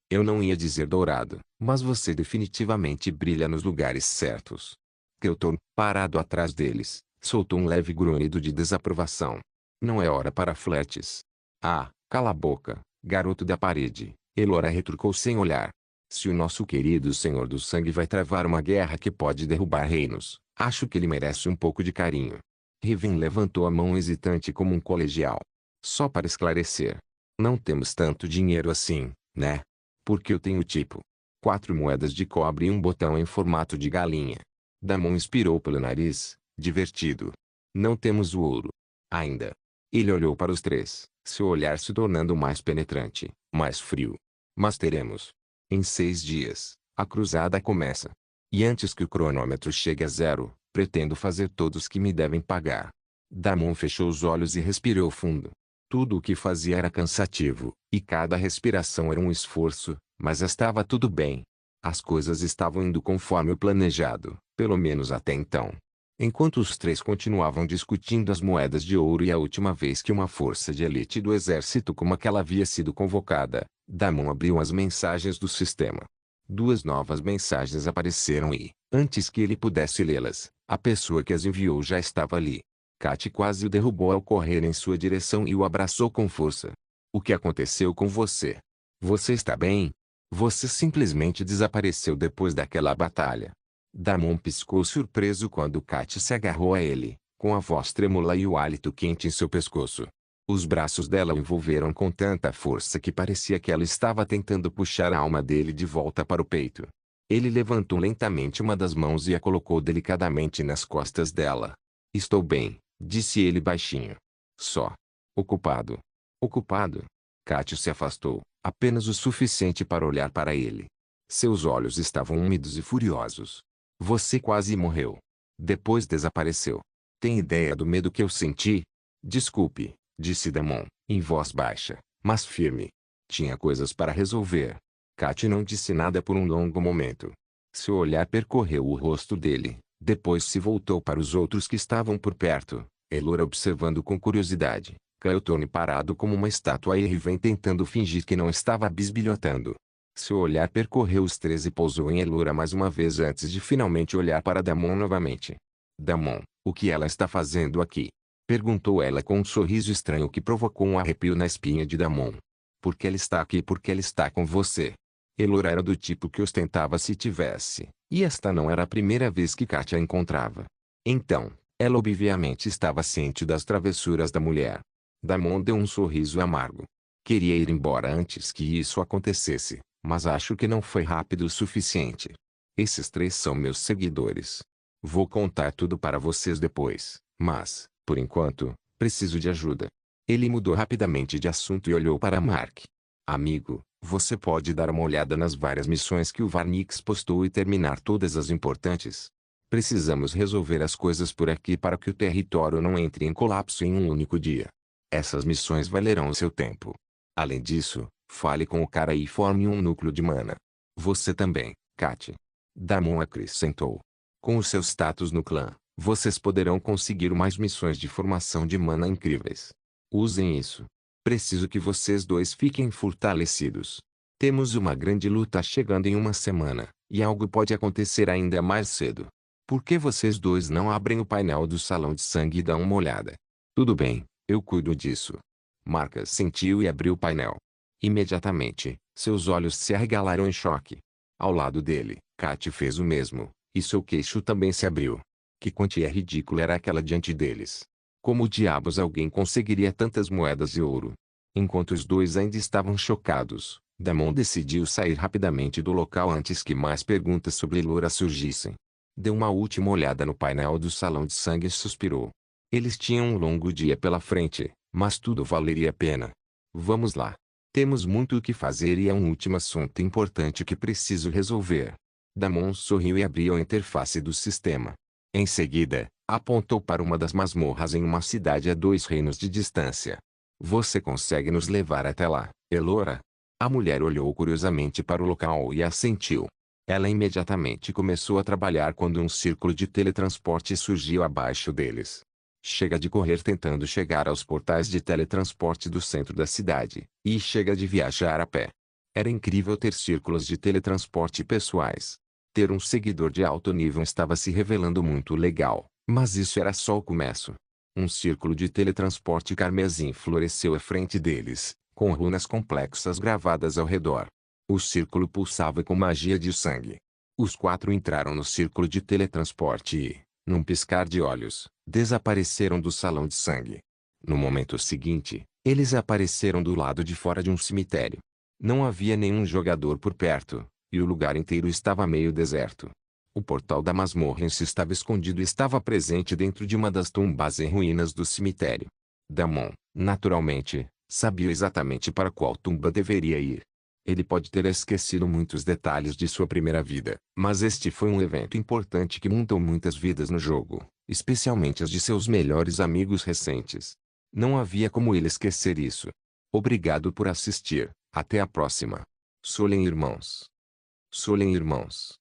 Eu não ia dizer dourado, mas você definitivamente brilha nos lugares certos. Kael'thorn, parado atrás deles, soltou um leve grunhido de desaprovação. Não é hora para flertes. Ah, cala a boca, garoto da parede, Elora retrucou sem olhar. Se o nosso querido Senhor do Sangue vai travar uma guerra que pode derrubar reinos, acho que ele merece um pouco de carinho. Riven levantou a mão hesitante como um colegial. Só para esclarecer. Não temos tanto dinheiro assim, né? Porque eu tenho tipo 4 moedas de cobre e um botão em formato de galinha. Damon expirou pelo nariz, divertido. Não temos o ouro. Ainda. Ele olhou para os três, seu olhar se tornando mais penetrante, mais frio. Mas teremos. Em 6 dias, a cruzada começa. E antes que o cronômetro chegue a 0, pretendo fazer todos que me devem pagar. Damon fechou os olhos e respirou fundo. Tudo o que fazia era cansativo, e cada respiração era um esforço, mas estava tudo bem. As coisas estavam indo conforme o planejado, pelo menos até então. Enquanto os três continuavam discutindo as moedas de ouro e a última vez que uma força de elite do exército como aquela havia sido convocada, Damon abriu as mensagens do sistema. 2 novas mensagens apareceram e, antes que ele pudesse lê-las, a pessoa que as enviou já estava ali. Kat quase o derrubou ao correr em sua direção e o abraçou com força. O que aconteceu com você? Você está bem? Você simplesmente desapareceu depois daquela batalha. Damon piscou surpreso quando Kat se agarrou a ele, com a voz trêmula e o hálito quente em seu pescoço. Os braços dela o envolveram com tanta força que parecia que ela estava tentando puxar a alma dele de volta para o peito. Ele levantou lentamente uma das mãos e a colocou delicadamente nas costas dela. Estou bem, disse ele baixinho. Só. Ocupado. Ocupado? Kat se afastou, apenas o suficiente para olhar para ele. Seus olhos estavam úmidos e furiosos. Você quase morreu. Depois desapareceu. Tem ideia do medo que eu senti? Desculpe, disse Damon, em voz baixa, mas firme. Tinha coisas para resolver. Kat não disse nada por um longo momento. Seu olhar percorreu o rosto dele, depois se voltou para os outros que estavam por perto, Elora observando com curiosidade, Kael'thorn parado como uma estátua e Riven tentando fingir que não estava bisbilhotando. Seu olhar percorreu os três e pousou em Elora mais uma vez antes de finalmente olhar para Damon novamente. Damon, o que ela está fazendo aqui? Perguntou ela com um sorriso estranho que provocou um arrepio na espinha de Damon. Porque ela está aqui porque ela está com você. Elora era do tipo que ostentava se tivesse, e esta não era a primeira vez que Kat a encontrava. Então, ela obviamente estava ciente das travessuras da mulher. Damon deu um sorriso amargo. Queria ir embora antes que isso acontecesse, mas acho que não foi rápido o suficiente. Esses três são meus seguidores. Vou contar tudo para vocês depois, mas, por enquanto, preciso de ajuda. Ele mudou rapidamente de assunto e olhou para Mark. Amigo, você pode dar uma olhada nas várias missões que o Varnix postou e terminar todas as importantes? Precisamos resolver as coisas por aqui para que o território não entre em colapso em um único dia. Essas missões valerão o seu tempo. Além disso, fale com o cara e forme um núcleo de mana. Você também, Kat. Damon acrescentou. Com o seu status no clã, vocês poderão conseguir mais missões de formação de mana incríveis. Usem isso. Preciso que vocês dois fiquem fortalecidos. Temos uma grande luta chegando em uma semana, e algo pode acontecer ainda mais cedo. Por que vocês dois não abrem o painel do salão de sangue e dão uma olhada? Tudo bem, eu cuido disso. Marcas sentiu e abriu o painel. Imediatamente, seus olhos se arregalaram em choque. Ao lado dele, Kat fez o mesmo, e seu queixo também se abriu. Que quantia ridícula era aquela diante deles? Como diabos alguém conseguiria tantas moedas de ouro? Enquanto os dois ainda estavam chocados, Damon decidiu sair rapidamente do local antes que mais perguntas sobre Laura surgissem. Deu uma última olhada no painel do salão de sangue e suspirou. Eles tinham um longo dia pela frente, mas tudo valeria a pena. Vamos lá. Temos muito o que fazer e é um último assunto importante que preciso resolver. Damon sorriu e abriu a interface do sistema. Em seguida, apontou para uma das masmorras em uma cidade a 2 reinos de distância. Você consegue nos levar até lá, Elora? A mulher olhou curiosamente para o local e assentiu. Ela imediatamente começou a trabalhar quando um círculo de teletransporte surgiu abaixo deles. Chega de correr tentando chegar aos portais de teletransporte do centro da cidade, e chega de viajar a pé. Era incrível ter círculos de teletransporte pessoais. Ter um seguidor de alto nível estava se revelando muito legal, mas isso era só o começo. Um círculo de teletransporte carmesim floresceu à frente deles, com runas complexas gravadas ao redor. O círculo pulsava com magia de sangue. Os 4 entraram no círculo de teletransporte e, num piscar de olhos, desapareceram do salão de sangue. No momento seguinte, eles apareceram do lado de fora de um cemitério. Não havia nenhum jogador por perto, e o lugar inteiro estava meio deserto. O portal da masmorra em si estava escondido e estava presente dentro de uma das tumbas em ruínas do cemitério. Damon, naturalmente, sabia exatamente para qual tumba deveria ir. Ele pode ter esquecido muitos detalhes de sua primeira vida, mas este foi um evento importante que mudou muitas vidas no jogo, especialmente as de seus melhores amigos recentes. Não havia como ele esquecer isso. Obrigado por assistir, até a próxima. Solen Irmãos. Solen Irmãos.